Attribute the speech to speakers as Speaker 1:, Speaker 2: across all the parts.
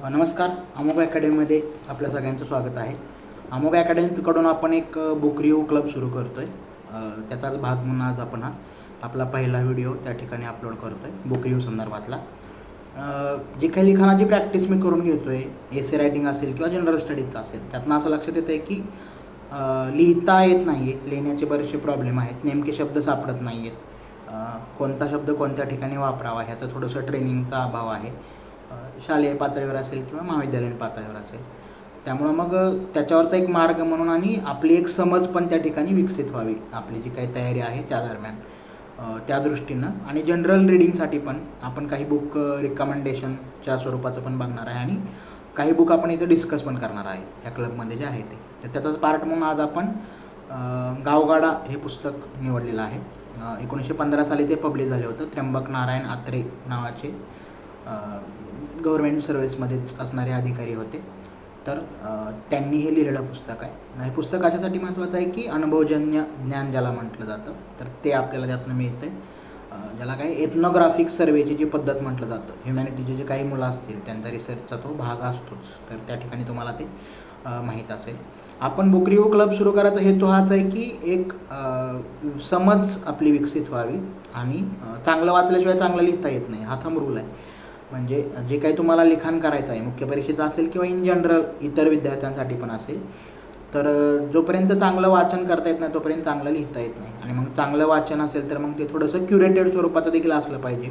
Speaker 1: नमस्कार. अमोघ अकॅडमीमध्ये आपल्या सगळ्यांचं स्वागत आहे. अमोघ अकॅडमीकडून आपण एक बुक रिव्ह्यू क्लब सुरू करतो आहे. त्याचाच भाग म्हणून आज आपण आपला पहिला व्हिडिओ त्या ठिकाणी अपलोड करतो आहे बुक रिव्ह्यू संदर्भातला. जी काही लिखाणाची प्रॅक्टिस मी करून घेतो आहे, एसे रायटिंग असेल किंवा जनरल स्टडीजचा असेल, त्यातनं असं लक्षात येतं आहे की लिहिता येत नाही आहे, लिहिण्याचे बरेचसे प्रॉब्लेम आहेत, नेमके शब्द सापडत नाही आहेत, कोणता शब्द कोणत्या ठिकाणी वापरावा ह्याचं थोडंसं ट्रेनिंगचा अभाव आहे, शालेय पातळीवर असेल किंवा महाविद्यालयीन पातळीवर असेल. त्यामुळं मग त्याच्यावरचा एक मार्ग म्हणून आणि आपली एक समज पण त्या ठिकाणी विकसित व्हावी, आपली जी काही तयारी आहे त्या दरम्यान, त्या दृष्टीनं. आणि जनरल रीडिंगसाठी पण आपण काही बुक रिकमेंडेशनच्या स्वरूपाचं पण बघणार आहे आणि काही बुक आपण इथं डिस्कस पण करणार आहे या क्लबमध्ये जे आहे ते. तर त्याचाच पार्ट म्हणून आज आपण गावगाडा हे पुस्तक निवडलेलं आहे. 1915 साली ते पब्लिश झाले होतं. त्र्यंबक नारायण आत्रे नावाचे गव्हर्मेंट सर्व्हिसमध्येच असणारे अधिकारी होते. तर त्यांनी हे लिहिलेलं पुस्तक आहे. हे पुस्तक अशासाठी महत्त्वाचं आहे की अनुभवजन्य ज्ञान ज्याला म्हटलं जातं, तर ते आपल्याला त्यातनं मिळतं आहे. ज्याला काही एथनोग्राफिक सर्वेची जी पद्धत म्हटलं जातं, ह्युमॅनिटीचे जे काही मुलं असतील त्यांचा रिसर्चचा तो भाग असतोच, तर त्या ठिकाणी तुम्हाला ते माहीत असेल. आपण बुक रिव्ह्यू क्लब सुरू करायचा हेतू हाच आहे की एक समज आपली विकसित व्हावी आणि चांगलं वाचल्याशिवाय चांगलं लिहिता येत नाही, हा थंब रूल आहे. म्हणजे जे काही तुम्हाला लिखाण करायचं आहे, मुख्य परीक्षेचं असेल किंवा इन जनरल इतर विद्यार्थ्यांसाठी पण असेल, तर जोपर्यंत चांगलं वाचन करता येत नाही तोपर्यंत चांगलं लिहिता येत नाही. आणि मग चांगलं वाचन असेल तर मग ते थोडंसं क्युरेटेड स्वरूपाचं देखील असलं पाहिजे,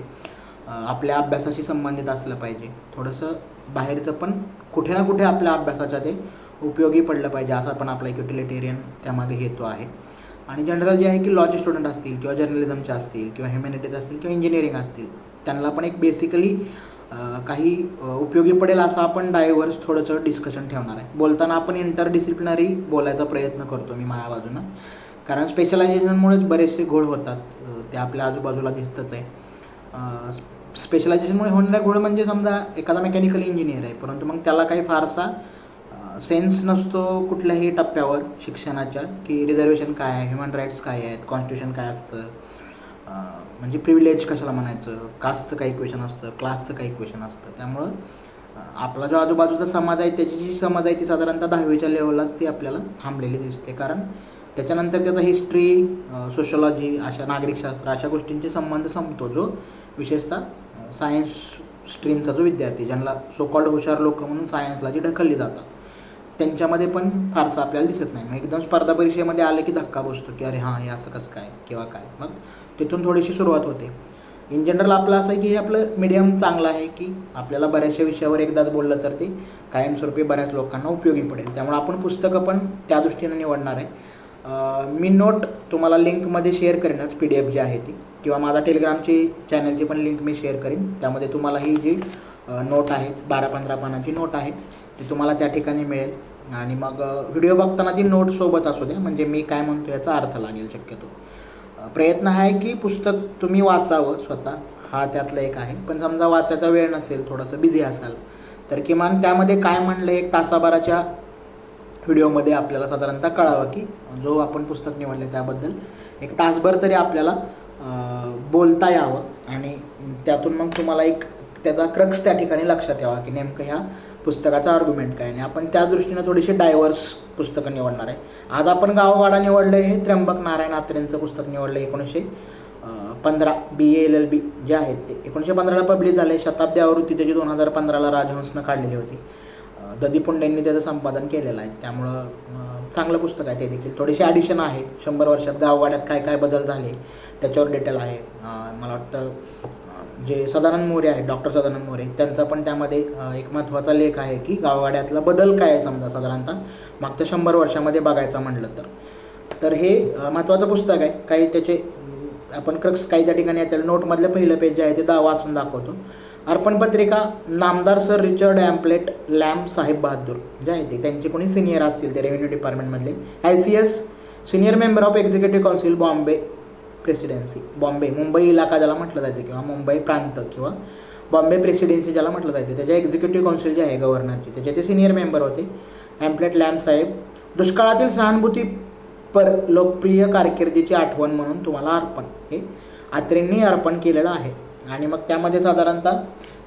Speaker 1: आपल्या अभ्यासाशी संबंधित असलं पाहिजे, थोडंसं बाहेरचं पण कुठे ना कुठे आपल्या अभ्यासाच्या ते उपयोगी पडलं पाहिजे, असा पण आपला एक युटिलिटेरियन त्यामागे हेतू आहे. आणि जनरल जे आहे की लॉचे स्टुडंट असतील किंवा जर्नलिझमचे असतील किंवा ह्युमॅनिटीज असतील किंवा इंजिनिअरिंग असतील, त्यांना पण एक बेसिकली काही उपयोगी पडेल असं आपण डायव्हर्स थोडंसं डिस्कशन ठेवणार आहे. बोलताना आपण इंटरडिसिप्लिनरी बोलायचा प्रयत्न करतो मी माझ्या बाजूनं, कारण स्पेशलायझेशनमुळेच बरेचसे घोळ होतात, ते आपल्या आजूबाजूला दिसतंच आहे. स्पेशलायझेशनमुळे होणारा घोळ म्हणजे समजा एखादा मेकॅनिकल इंजिनियर आहे, परंतु मग त्याला काही फारसा सेन्स नसतो कुठल्याही टप्प्यावर शिक्षणाच्या, की रिझर्वेशन काय आहे, ह्युमन राईट्स काय आहेत, कॉन्स्टिट्यूशन काय असतं, म्हणजे प्रिव्हिलेज कशाला म्हणायचं, कास्टचं काही इक्वेशन असतं, क्लासचं काही इक्वेशन असतं. त्यामुळं आपला जो आजूबाजूचा समाज आहे त्याची जी समज आहे ती साधारणतः 10वीच्या लेवललाच ती आपल्याला थांबलेली दिसते, कारण त्याच्यानंतर त्याचा हिस्ट्री, सोशॉलॉजी, अशा नागरिकशास्त्र अशा गोष्टींचे संबंध संपतो, जो विशेषतः सायन्स स्ट्रीमचा जो विद्यार्थी, ज्यांना सो कॉल्ड हुशार लोक म्हणून सायन्सला जी ढकलली जातात, त्यांच्यामध्ये पण फारसं आपल्याला दिसत नाही. मग एकदम स्पर्धा परीक्षेमध्ये आलं की धक्का बसतो की अरे हां, हे असं कसं काय किंवा काय, मग तिथून थोडीशी सुरुवात होते. इन जनरल आपलं असं आहे की हे आपलं मीडियम चांगलं आहे की आपल्याला बऱ्याचशा विषयावर एकदाच बोललं तर ते कायमस्वरूपी बऱ्याच लोकांना उपयोगी पडेल. त्यामुळे आपण पुस्तकं पण त्या दृष्टीनं निवडणार आहे. मी नोट तुम्हाला लिंकमध्ये शेअर करेनच, PDF जी आहे ती, किंवा माझा टेलिग्रामची चॅनलची पण लिंक मी शेअर करीन. त्यामध्ये तुम्हाला ही जी नोट आहे, 12-15 पानाची नोट आहे, ती तुम्हाला त्या ठिकाणी मिळेल. आणि मग व्हिडिओ बघताना ती नोट सोबत असू द्या, म्हणजे मी काय म्हणतो याचा अर्थ लागेल. शक्यतो प्रयत्न आहे की पुस्तक तुम्ही वाचावं स्वतः, हा त्यातला एक आहे. पण समजा वाचायचा वेळ नसेल, थोडंसं बिझी असाल, तर किमान त्यामध्ये काय म्हणलं एक तासाभराच्या व्हिडिओमध्ये आपल्याला साधारणतः कळावं की जो आपण पुस्तक निवडले त्याबद्दल एक तासभर तरी आपल्याला बोलता यावं. आणि त्यातून मग तुम्हाला एक त्याचा क्रक्स त्या ठिकाणी लक्षात यावा की नेमकं ह्या पुस्तकाचा आर्ग्युमेंट काय. आणि आपण त्या दृष्टीनं थोडीशी डायव्हर्स पुस्तकं निवडणार आहे. आज आपण गावगाडा निवडलं, हे त्र्यंबक नारायण आत्रेंचं पुस्तक निवडलं. 1915 BA LLB जे आहेत ते 1915ला पब्लिश झाले. शताब्दी आवृत्ती त्याची 2015ला राजहंसनं काढलेली होती. ददीपुंडेंनी त्याचं संपादन केलेलं आहे. त्यामुळं चांगलं पुस्तक आहे ते देखील. थोडीशी ॲडिशन आहे, 100 वर्षात गावगाड्यात काय काय बदल झाले त्याच्यावर डिटेल आहे. मला वाटतं जे सदानंद मोरे आहेत, डॉक्टर सदानंद मोरे, त्यांचा पण त्यामध्ये एक महत्त्वाचा लेख आहे की गावगाड्यातला बदल काय आहे समजा साधारणतः मागच्या 100 वर्षामध्ये बघायचं म्हटलं तर हे महत्त्वाचं पुस्तक आहे. काही त्याचे आपण क्रक्स काही त्या ठिकाणी आहे. त्याला नोटमधलं पहिलं पेज जे आहे ते वाचून दाखवतो. अर्पण पत्रिका, नामदार सर रिचर्ड ॲम्पलेट लॅम्ब साहेब बहादूर जे आहे ते, त्यांचे कोणी सिनियर असतील ते रेव्हेन्यू डिपार्टमेंटमधले, ICS senior member of executive council, Bombay presidency, Bombay Mumbai इलाका ज्याला म्हटलं जायचं किंवा मुंबई प्रांत किंवा बॉम्बे प्रेसिडेन्सी ज्याला म्हटलं जायचं, त्याच्या एक्झिक्युटिव्ह काउन्सिल जे आहे गव्हर्नरची, त्याचे ते सिनियर मेंबर होते ॲम्पलेट लॅम्ब साहेब. दुष्काळातील सहानुभूतीपर लोकप्रिय कारकिर्दीची आठवण म्हणून तुम्हाला अर्पण, हे आत्रेंनी अर्पण केलेलं आहे. आणि मग त्यामध्ये साधारणतः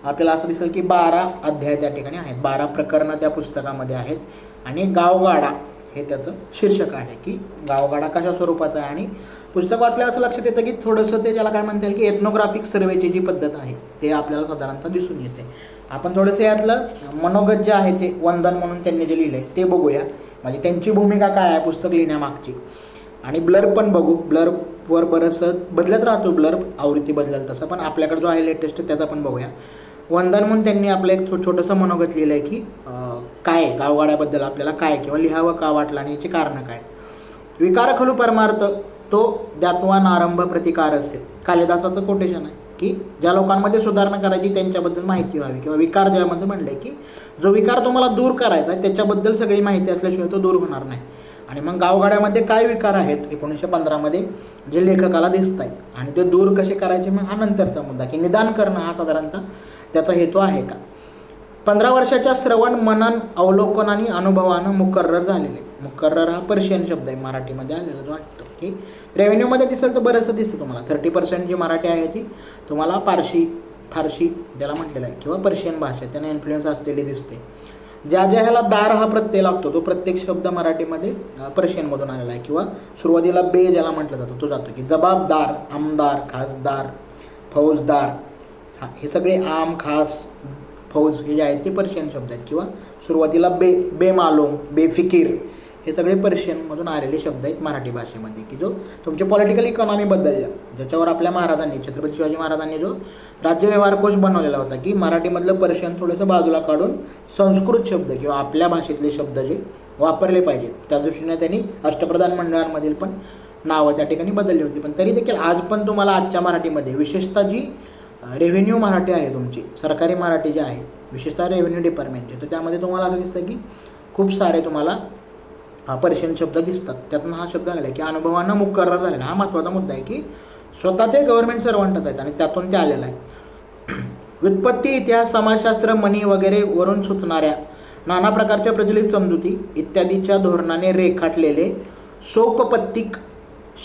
Speaker 1: आपल्याला असं दिसेल की 12 अध्याय त्या ठिकाणी आहेत, 12 प्रकरणं त्या पुस्तकामध्ये आहेत. आणि गावगाडा हे त्याचं शीर्षक आहे की गावगाडा कशा स्वरूपाचा आहे. आणि पुस्तक वाचल्यावर असं लक्षात येतं की थोडंसं ते ज्याला काय म्हणता येईल की एथनोग्राफिक सर्वेची जी पद्धत आहे ते आपल्याला साधारणतः दिसून येते. आपण थोडंसं यातलं मनोगत जे आहे ते वंदन म्हणून त्यांनी जे लिहिलं आहे ते बघूया, म्हणजे त्यांची भूमिका काय आहे पुस्तक लिहिण्यामागची. आणि ब्लर पण बघू, ब्लरवर बरंचसं बदलत राहतो, ब्लर आवृत्ती बदलेल तसं, पण आपल्याकडे जो आहे लेटेस्ट त्याचा पण बघूया. वंदन म्हणून त्यांनी आपलं एक छोटंसं मनोगत लिहिलं आहे की काय गावगाड्याबद्दल आपल्याला काय किंवा लिहावं का वाटलं आणि याची कारणं काय. विकार खलू परमार्थ तो द्यात्वा नारंभ प्रतिकार असेल, कालिदासाचं कोटेशन आहे की ज्या लोकांमध्ये सुधारणा करायची त्यांच्याबद्दल माहिती व्हावी, किंवा विकार ज्यामध्ये म्हणलं की जो विकार तुम्हाला दूर करायचा आहे त्याच्याबद्दल सगळी माहिती असल्याशिवाय तो दूर होणार नाही. आणि मग गावगाड्यामध्ये काय विकार आहेत 1915 जे लेखकाला दिसत आहेत आणि ते दूर कसे करायचे मग हा नंतरचा मुद्दा, की निदान करणं हा साधारणतः त्याचा हेतू आहे का. 15 वर्षाच्या श्रवण मनन अवलोकन आणि अनुभवानं मुकर्रर झालेले, मुकर्रर हा पर्शियन शब्द आहे मराठीमध्ये आलेला जो वाटतो की रेव्हेन्यूमध्ये दिसेल तर बरंचसं दिसतं तुम्हाला. 30% जी मराठी आहे ती तुम्हाला फारशी ज्याला म्हटलेलं आहे किंवा पर्शियन भाषा त्यांना इन्फ्लुएन्स असलेली दिसते. ज्या ह्याला दार हा प्रत्यय लागतो तो प्रत्येक शब्द मराठीमध्ये पर्शियनमधून आलेला आहे, किंवा सुरुवातीला बे ज्याला म्हटलं जातं तो जातो की जबाबदार, आमदार, खासदार, फौजदार, हे सगळे आम, खास, फौज हे जे आहेत ते पर्शियन शब्द आहेत. किंवा सुरुवातीला बेमालूम, बेफिकीर हे सगळे पर्शियनमधून आलेले शब्द आहेत मराठी भाषेमध्ये, की जो तुमच्या पॉलिटिकल इकॉनॉमीबद्दल ज्याच्यावर आपल्या महाराजांनी, छत्रपती शिवाजी महाराजांनी जो राज्यव्यवहार कोश बनवलेला होता की मराठीमधलं पर्शियन थोडंसं बाजूला काढून संस्कृत शब्द किंवा आपल्या भाषेतले शब्द जे वापरले पाहिजेत त्या दृष्टीने त्यांनी अष्टप्रधान मंडळांमधील पण नावं त्या ठिकाणी बदलली होती. पण तरी देखील आज पण तुम्हाला आजच्या मराठीमध्ये विशेषतः जी रेव्हेन्यू मराठी आहे तुमची, सरकारी मराठी जी आहे विशेषतः रेव्हेन्यू डिपार्टमेंटची, तर त्यामध्ये तुम्हाला असं दिसतं की खूप सारे तुम्हाला पर्शियन शब्द दिसतात. त्यातून हा शब्द आलेला आहे की अनुभवानं मुकर्रर झालेला. हा महत्त्वाचा मुद्दा आहे की स्वतः ते गव्हर्नमेंट सर्वंटच आहेत आणि त्यातून ते आलेलं आहे. व्युत्पत्ती, इतिहास, समाजशास्त्र, मनी वगैरे वरून सुचणाऱ्या नाना प्रकारच्या प्रचलित समजुती इत्यादीच्या धोरणाने रेखाटलेले सोपपत्तिक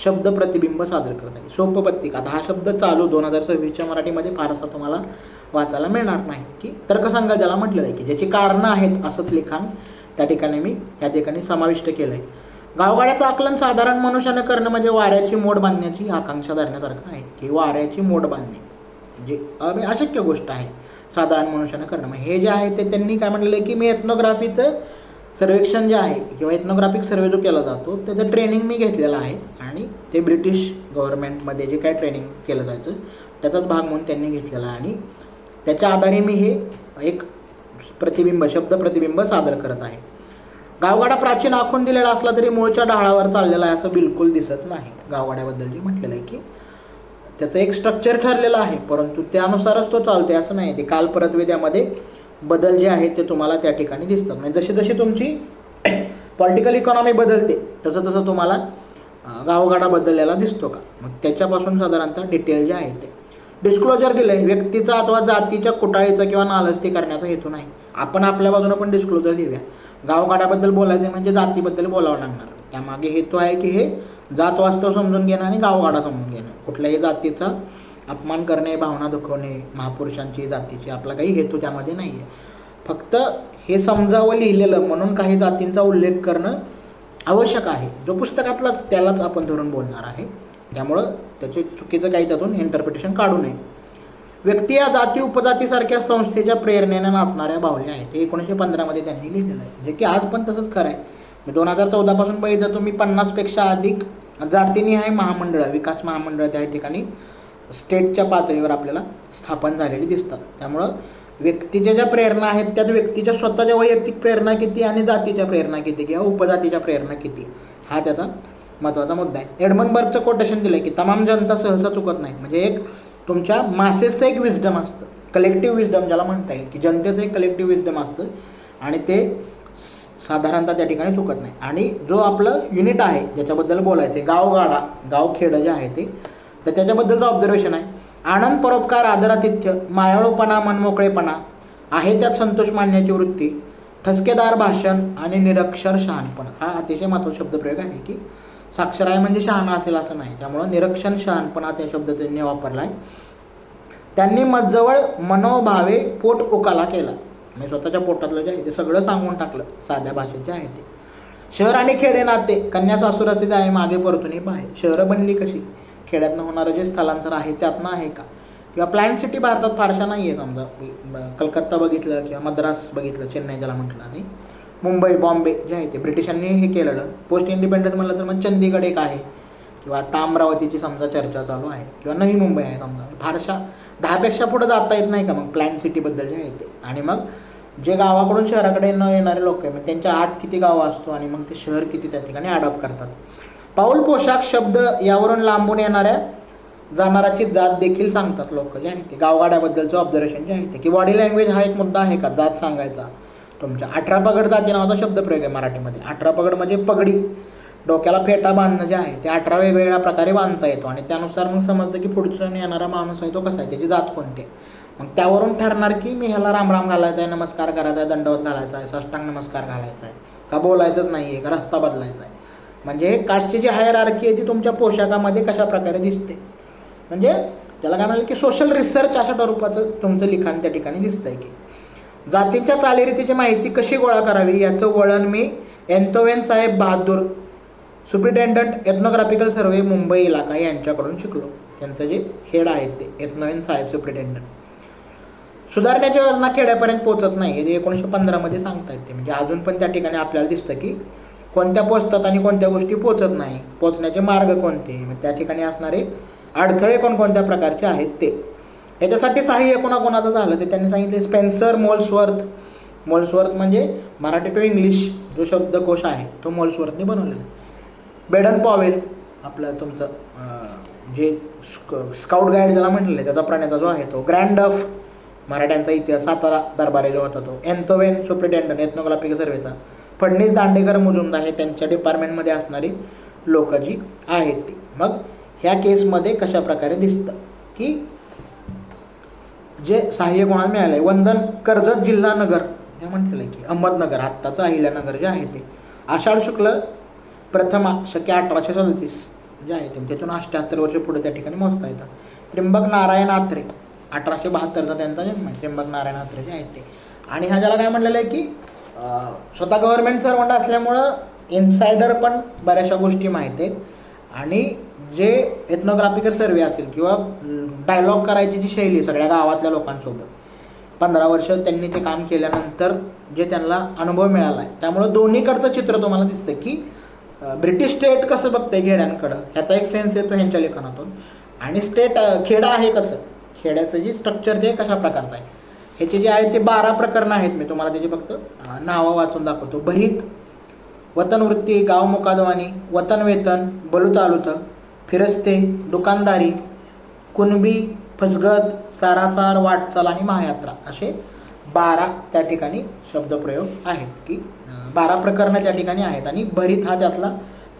Speaker 1: शब्द प्रतिबिंब सादर करत आहे. सोपपत्तिक, आता हा शब्द चालू 2026च्या मराठीमध्ये फारसा तुम्हाला वाचायला मिळणार नाही, की तर्कसंग ज्याला म्हटलेलं आहे की ज्याची कारणं आहेत असंच लिखाण त्या ठिकाणी मी त्या ठिकाणी समाविष्ट केलं आहे. गावगाड्याचं आकलन साधारण मनुष्यानं करणं म्हणजे वाऱ्याची मोड बांधण्याची आकांक्षा धरण्यासारखं आहे, की वाऱ्याची मोड बांधणे म्हणजे अशक्य गोष्ट आहे साधारण मनुष्यानं करणं. मग हे जे आहे ते त्यांनी काय म्हटलेलं आहे की मी एथनोग्राफीचं सर्वेक्षण जे आहे किंवा एथनोग्राफिक सर्वे जो केला जातो त्याचं ट्रेनिंग मी घेतलेलं आहे आणि ते ब्रिटिश गव्हर्नमेंटमध्ये जे काय ट्रेनिंग केलं जायचं त्याचाच भाग म्हणून त्यांनी घेतलेला आहे आणि त्याच्या आधारे मी हे एक शब्द प्रतिबिंब सादर करत आहे. गावगाडा प्राचीन आखून दिलेला असला तरी मूळच्या ढाळावर चाललेला आहे असं बिलकुल दिसत नाही. गावगाड्याबद्दल जे म्हटलेलं आहे की त्याचं एक स्ट्रक्चर ठरलेलं आहे, परंतु त्यानुसारच तो चालते असं नाही. ते काल परत्वे त्यामध्ये बदल जे आहेत ते तुम्हाला त्या ठिकाणी दिसतात. म्हणजे जशी जशी तुमची पॉलिटिकल इकॉनॉमी बदलते तसं तसं तुम्हाला गावगाडा बदललेला दिसतो का, मग त्याच्यापासून साधारणतः डिटेल जे आहे ते डिस्क्लोजर दिलं आहे. व्यक्तीचा अथवा जातीच्या कुटाळीचा किंवा नालस्ती करण्याचा हेतू नाही. आपण आपल्या बाजूनं पण डिस्क्लोजर देऊया. गावगाड्याबद्दल बोलायचं म्हणजे जातीबद्दल बोलावं लागणार. त्यामागे हेतू आहे की हे जात वास्तव समजून घेणं आणि गावगाडा समजून घेणं. कुठल्याही जातीचा अपमान करणे, भावना दुखवणे, महापुरुषांची जातीची आपला काही हेतू त्यामध्ये नाही आहे. फक्त हे समजावं लिहिलेलं म्हणून काही जातींचा उल्लेख करणं आवश्यक आहे. जो पुस्तकातलाच त्यालाच आपण धरून बोलणार आहे, त्यामुळं त्याचे चुकीचं काही त्यातून इंटरप्रिटेशन काढू नये. व्यक्ती या जाती उपजातीसारख्या संस्थेच्या प्रेरणेनं नाचणाऱ्या बाहुल्या आहेत. हे 1915 त्यांनी लिहिलेलं आहे, जे की आज पण तसंच खरं आहे. मी 2014 पासून बघितलं तुम्ही 50पेक्षा अधिक जातीनिहाय महामंडळं, विकास महामंडळं त्या ठिकाणी स्टेटच्या पातळीवर आपल्याला स्थापन झालेली दिसतात. त्यामुळं व्यक्तीच्या ज्या प्रेरणा आहेत त्यात व्यक्तीच्या स्वतःच्या वैयक्तिक प्रेरणा किती आणि जातीच्या प्रेरणा किती किंवा उपजातीच्या प्रेरणा किती हा त्याचा महत्त्वाचा मुद्दा आहे. एडमंड बर्गचं कोटेशन दिलं आहे की तमाम जनता सहसा चुकत नाही. म्हणजे एक तुमच्या मासेसचं एक विजडम असतं, कलेक्टिव्ह विजडम ज्याला म्हणता येईल, की जनतेचं एक कलेक्टिव्ह विजडम असतं आणि ते साधारणतः त्या ठिकाणी चुकत नाही. आणि जो आपलं युनिट आहे ज्याच्याबद्दल बोलायचं आहे गावगाडा, गावखेडं जे आहे ते, तर त्याच्याबद्दलचं ऑब्झर्वेशन आहे. आनंद, परोपकार, आदरातिथ्य, मायाळूपणा, मनमोकळेपणा आहे त्यात संतोष मानण्याची वृत्ती, ठसकेदार भाषण आणि निरक्षर शहाणपण हा अतिशय महत्त्वाचा शब्दप्रयोग आहे. की साक्षर आहे म्हणजे शहाणा असेल असं नाही, त्यामुळं निरक्षर शहाणपणा त्या शब्द त्यांनी वापरला आहे. त्यांनी जवळ मनोभावे पोट उकाला केला. म्हणजे स्वतःच्या पोटातलं जे आहे ते सगळं सांगून टाकलं साध्या भाषेत जे आहे ते. शहर आणि खेडे नाते कन्या सासुराचे जाय मागे परतून बाहेर. शहरं बनली कशी? खेड्यातनं होणारं जे स्थलांतर आहे त्यातनं आहे का? किंवा प्लॅन सिटी भारतात फारशा नाही आहे. समजा कलकत्ता बघितलं किंवा मद्रास बघितलं, चेन्नई ज्याला म्हटलं, आणि मुंबई, बॉम्बे जे आहे ते ब्रिटिशांनी हे केलेलं. पोस्ट इंडिपेंडन्स म्हटलं तर मग चंदीगड एक आहे, किंवा आता अमरावतीची समजा चर्चा चालू आहे, किंवा नवी मुंबई आहे. समजा फारशा 10पेक्षा पुढे जाता येत नाही का मग प्लॅन सिटीबद्दल जे आहे ते. आणि मग जे गावाकडून शहराकडे न येणारे लोक आहे, मग त्यांच्या आत किती गावं असतो आणि मग ते शहर किती त्या ठिकाणी अडॉप्ट करतात. पाऊल, पोशाख, शब्द यावरून लांबून येणाऱ्या जाणाराची जात देखील सांगतात लोक जे आहे ते. गावगाड्याबद्दलचं ऑब्झर्वेशन जे आहे ते, की बॉडी लँग्वेज हा एक मुद्दा आहे का जात सांगायचा तुमच्या. 18 पगड जाती नावाचा शब्दप्रयोग आहे मराठीमध्ये. 18 पगड म्हणजे पगडी, डोक्याला फेटा बांधणं जे आहे ते 18 वेगवेगळ्या प्रकारे बांधता येतो. आणि त्यानुसार मग समजतं की पुढचं येणारा माणूस आहे तो कसा आहे, त्याची जात कोणती आहे. मग त्यावरून ठरणार की मी ह्याला रामराम घालायचा आहे, नमस्कार करायचा आहे, दंडवत घालायचा आहे, साष्टांग नमस्कार घालायचा आहे, का बोलायचंच नाही आहे, का रस्ता बदलायचा आहे. म्हणजे कास्टची जी हायरार्की आहे ती तुमच्या पोशाखामध्ये कशा प्रकारे दिसते. म्हणजे त्याला काय म्हणाल की सोशल रिसर्च अशा स्वरूपाचं तुमचं लिखाण त्या ठिकाणी दिसतंय. की जातीच्या चालीरीतीची माहिती कशी गोळा करावी याचं वळण मी एन्थोवेन साहेब बहादूर, सुप्रिटेंडंट एथनोग्राफिकल सर्वे मुंबई इलाका यांच्याकडून शिकलो. त्यांचं जे हेड आहेत ते एथनोवेन साहेब सुप्रिटेंडंट. सुधारण्याची योजना खेड्यापर्यंत पोहोचत नाही हे 1915 सांगता येते. म्हणजे अजून पण त्या ठिकाणी आपल्याला दिसतं की कोणत्या पोचतात आणि कोणत्या गोष्टी पोचत नाही, पोचण्याचे मार्ग कोणते, मग त्या ठिकाणी असणारे अडथळे कोणकोणत्या प्रकारचे आहेत ते. याच्यासाठी सहाय्य कोणाकोणाचं झालं ते त्यांनी सांगितले. Spencer Molesworth. मोल्सवर्थ म्हणजे मराठी टू इंग्लिश जो शब्दकोश आहे तो मोल्सवर्थने बनवलेला आहे. बेडन पॉवेल, आपलं तुमचं जे स्काउट गाईड ज्याला म्हटलेलं आहे त्याचा प्रणेता जो आहे तो. ग्रँड डफ, मराठ्यांचा इतिहास, सातारा दरबारे जो होता तो. एन्थोवेन सुप्रिटेंडंट एथनोग्राफिकल सर्वेचा. फडणीस, दांडेकर, मुजुमदार हे त्यांच्या डिपार्टमेंटमध्ये असणारी लोक जी आहेत ती. मग ह्या केसमध्ये कशा प्रकारे दिसतं की जे सहाय्य कोणाला मिळालं आहे. वंदन कर्जत जिल्हा नगर हे म्हटलेलं आहे की अहमदनगर, आत्ताचं अहिल्यानगर जे आहे ते. आषाढ शुक्ल प्रथमा शके 1837 जे आहे ते, त्यातून 78 वर्ष पुढे त्या ठिकाणी मोजता येतात. त्र्यंबक नारायण आत्रे 1872चा त्यांचा जन्म आहे. त्र्यंबक नारायण आत्रे जे आहेत ते. आणि ह्या ज्याला काय म्हटलेलं आहे की स्वतः गव्हर्नमेंट सर्वंट असल्यामुळं इन्सायडर पण बऱ्याचशा गोष्टी माहिती आहेत. आणि जे एथनोग्राफिकल सर्वे असेल किंवा डायलॉग करायची जी शैली सगळ्या गावातल्या लोकांसोबत 15 वर्ष त्यांनी ते काम केल्यानंतर जे त्यांना अनुभव मिळाला आहे, त्यामुळं दोन्हीकडचं चित्र तुम्हाला दिसतं की ब्रिटिश स्टेट कसं बघतंय खेड्यांकडं ह्याचा एक सेन्स येतो ह्यांच्या लेखनातून. आणि स्टेट खेडं आहे कसं, खेड्याचं जे स्ट्रक्चर जे कशा प्रकारचं आहे ह्याचे जे आहे ते 12 प्रकरणं आहेत. मी तुम्हाला त्याची फक्त नावं वाचून दाखवतो. भरीत, वतनवृत्ती, गाव मुकादवानी, वतन वेतन, बलुतालुत, फिरस्ते, दुकानदारी, कुणबी, फसगत, सारासार, वाटचाल आणि महायात्रा असे 12 त्या ठिकाणी शब्दप्रयोग आहेत. की 12 प्रकरणं त्या ठिकाणी आहेत. आणि भरीत हा त्यातला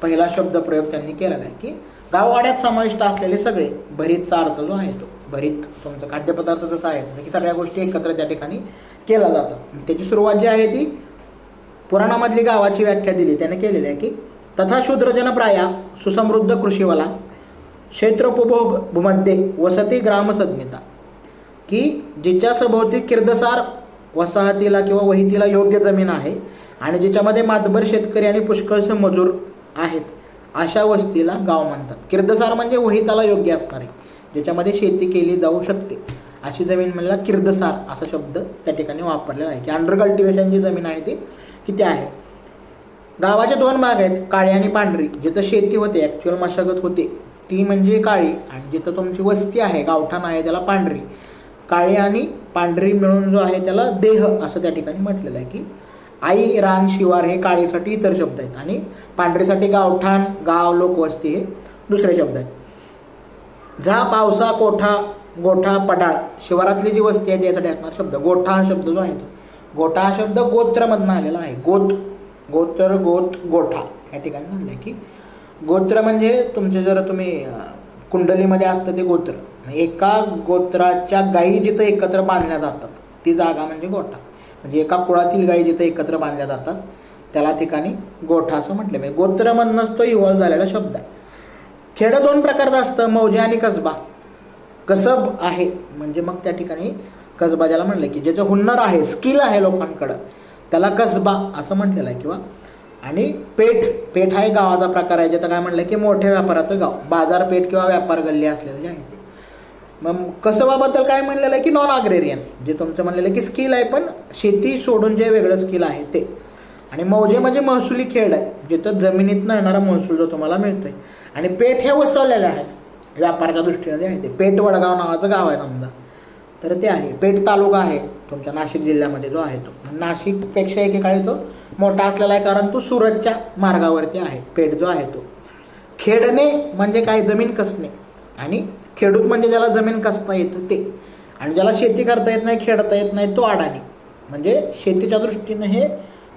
Speaker 1: पहिला शब्दप्रयोग त्यांनी केलेला आहे की गाववाड्यात समाविष्ट असलेले सगळे. भरीतचा अर्थ जो आहे तो, भरीत तुमचं खाद्यपदार्थ जसं आहे की सगळ्या गोष्टी एकत्र त्या ठिकाणी केल्या जातात. त्याची सुरुवात जी आहे ती पुराणामधली गावाची व्याख्या दिली त्याने केलेली आहे की तथा शूद्रजन प्राया सुसमृद्ध कृषीवला क्षेत्रोपभोग भूमध्ये वसती ग्रामसज्ञता. की जिच्या सभोवती किर्दसार वसाहतीला किंवा वहितीला योग्य जमीन आहे आणि जिच्यामध्ये मातबर शेतकरी आणि पुष्कळसे मजूर आहेत अशा वस्तीला गाव म्हणतात. किर्दसार म्हणजे वहिताला योग्य असणारे, ज्याच्यामध्ये शेती केली जाऊ शकते अशी जमीन म्हणला किर्दसार असा शब्द त्या ठिकाणी वापरलेला आहे. की अंडर कल्टिवेशन जी जमीन आहे ती किती आहे. गावाचे 2 भाग आहेत, काळी आणि पांढरी. जिथं शेती होते, ॲक्च्युअल मशागत होते ती म्हणजे काळी, आणि जिथं तुमची वस्ती आहे, गावठाण आहे, त्याला पांढरी. काळी आणि पांढरी मिळून जो आहे त्याला देह असं त्या ठिकाणी म्हटलेलं आहे. की आई, रान, शिवार हे काळीसाठी इतर शब्द आहेत आणि पांढरीसाठी गावठाण, गाव, लोकवस्ती हे दुसरे शब्द आहेत. झा, पावसा, कोठा, गोठा, पडाळ शिवारातली जी वस्ती आहे त्यासाठी असणार शब्द. गोठा हा शब्द जो आहे तो, गोठा हा शब्द गोत्रमधनं आलेला आहे. गोत्र, गोठा या ठिकाणी झालं आहे. की गोत्र म्हणजे तुमचे जर तुम्ही कुंडलीमध्ये असतं ते गोत्र. एका गोत्राच्या गायी जिथं एकत्र बांधल्या जातात ती जागा म्हणजे गोठा. म्हणजे एका कुळातील गायी जिथं एकत्र बांधल्या जातात त्याला ठिकाणी गोठा असं म्हटलं. म्हणजे गोत्रमधनंच तो इव्हॉल्व झालेला शब्द आहे. खेडं 2 प्रकारचं असतं, मौजे आणि कसबा. कसब आहे म्हणजे मग त्या ठिकाणी कसबा ज्याला म्हणलं की ज्याचं हुन्नर आहे, स्किल आहे लोकांकडं, त्याला कसबा असं म्हटलेलं आहे. किंवा आणि पेठ, पेठ हा एक गावाचा प्रकार आहे, ज्याचं काय म्हणलं की मोठ्या व्यापाराचं गाव, बाजारपेठ किंवा व्यापार गल्ली असलेलं जे आहे ते. मग कसबाबद्दल काय म्हणलेलं आहे की नॉन अग्रेरियन, जे तुमचं म्हणलेलं आहे की स्किल आहे पण शेती सोडून जे वेगळं स्किल आहे ते. आणि मौजे म्हणजे महसुली खेळ आहे, जिथं जमिनीतनं येणारा महसूल जो तुम्हाला मिळतोय. आणि पेठ हे वसवलेले आहेत व्यापाराच्या दृष्टीने जे आहे ते. पेठ वडगाव नावाचं गाव आहे समजा, तर ते आहे. पेठ तालुका आहे तुमच्या नाशिक जिल्ह्यामध्ये जो आहे तो. नाशिकपेक्षा एकेकाळी तो मोठा असलेला आहे, कारण तो सुरतच्या मार्गावरती आहे. पेठ जो आहे तो. खेडणे म्हणजे काय, जमीन कसणे. आणि खेडूत म्हणजे ज्याला जमीन कसता येतं ते. आणि ज्याला शेती करता येत नाही, खेळता येत नाही, तो अडाणी. म्हणजे शेतीच्या दृष्टीने हे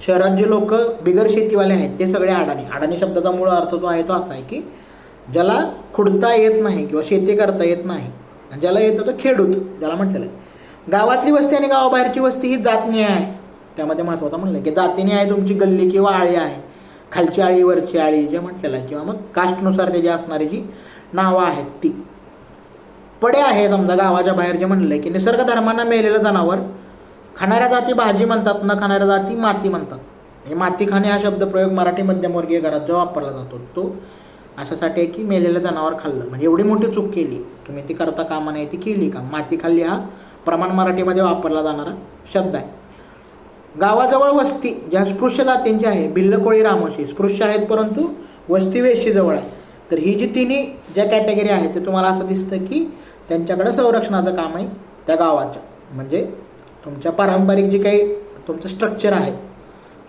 Speaker 1: शहरात जे लोक बिगर शेतीवाले आहेत ते सगळे अडाणी. अडाणी शब्दाचा मूळ अर्थ जो आहे तो असा आहे की ज्याला खुडता येत नाही किंवा शेती करता येत नाही, आणि ज्याला येतं तो खेडूत ज्याला म्हटलेलं आहे. गावातली वस्ती आणि गावाबाहेरची वस्ती ही जातनीय आहे. त्यामध्ये महत्त्वाचं म्हणलं की जातीने आहे तुमची गल्ली किंवा आळी आहे, खालची आळी वरची आळी जे म्हटलेलं आहे, किंवा मग कास्टनुसार त्याची असणारी जी नावं आहेत ती. पडे आहे समजा गावाच्या बाहेर जे म्हणलं की निसर्ग धर्मांना मेलेलं जनावर. खाणाऱ्या जाती भाजी म्हणतात, न खाणाऱ्या जाती माती म्हणतात. हे माती खाणे हा शब्दप्रयोग मराठी मध्यमवर्गीय घरात जो वापरला जातो तो अशासाठी आहे की मेलेलं जनावर खाल्लं म्हणजे एवढी मोठी चूक केली तुम्ही, ती करता कामा नाही, ती केली का. माती खाल्ली हा प्रमाण मराठीमध्ये वापरला जाणारा शब्द आहे. गावाजवळ वस्ती ज्या स्पृश्य जातींची आहे, भिल्ल, कोळी, रामोशी, स्पृश्य आहेत परंतु वस्ती वेशी जवळ आहे. तर ही जी तिन्ही ज्या कॅटेगरी आहेत ते तुम्हाला असं दिसतं की त्यांच्याकडं संरक्षणाचं काम आहे त्या गावाच्या. म्हणजे तुमच्या पारंपरिक जी काही तुमचं स्ट्रक्चर आहे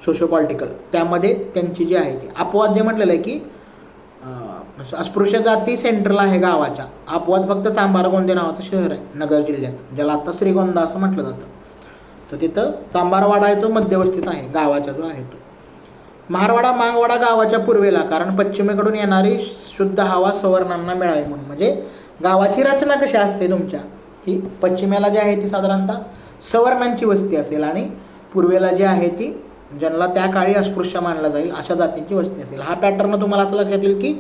Speaker 1: सोशो पॉलिटिकल, त्यामध्ये त्यांची जी आहे ती. अपवाद जे म्हटलेलं आहे की अस्पृश्य जाती सेंट्रल आहे गावाच्या. अपवाद फक्त चांभारगोंदे नावाचं शहर आहे नगर जिल्ह्यात, ज्याला आता श्रीगोंदा असं म्हटलं जातं. तर तिथं चांभारवाडा आहे तो मध्यवस्थित आहे गावाचा जो आहे तो. महारवाडा, मांगवाडा गावाच्या पूर्वेला, कारण पश्चिमेकडून येणारी शुद्ध हवा सवर्णांना मिळावी म्हणून. म्हणजे गावाची रचना कशी असते तुमच्या की पश्चिमेला जी आहे ती साधारणतः सवर्णांची वस्ती असेल, आणि पूर्वेला जी आहे ती ज्यांना त्या काळी अस्पृश्य मानला जाईल अशा जातींची वस्ती असेल. हा पॅटर्न तुम्हाला असं लक्षात येईल की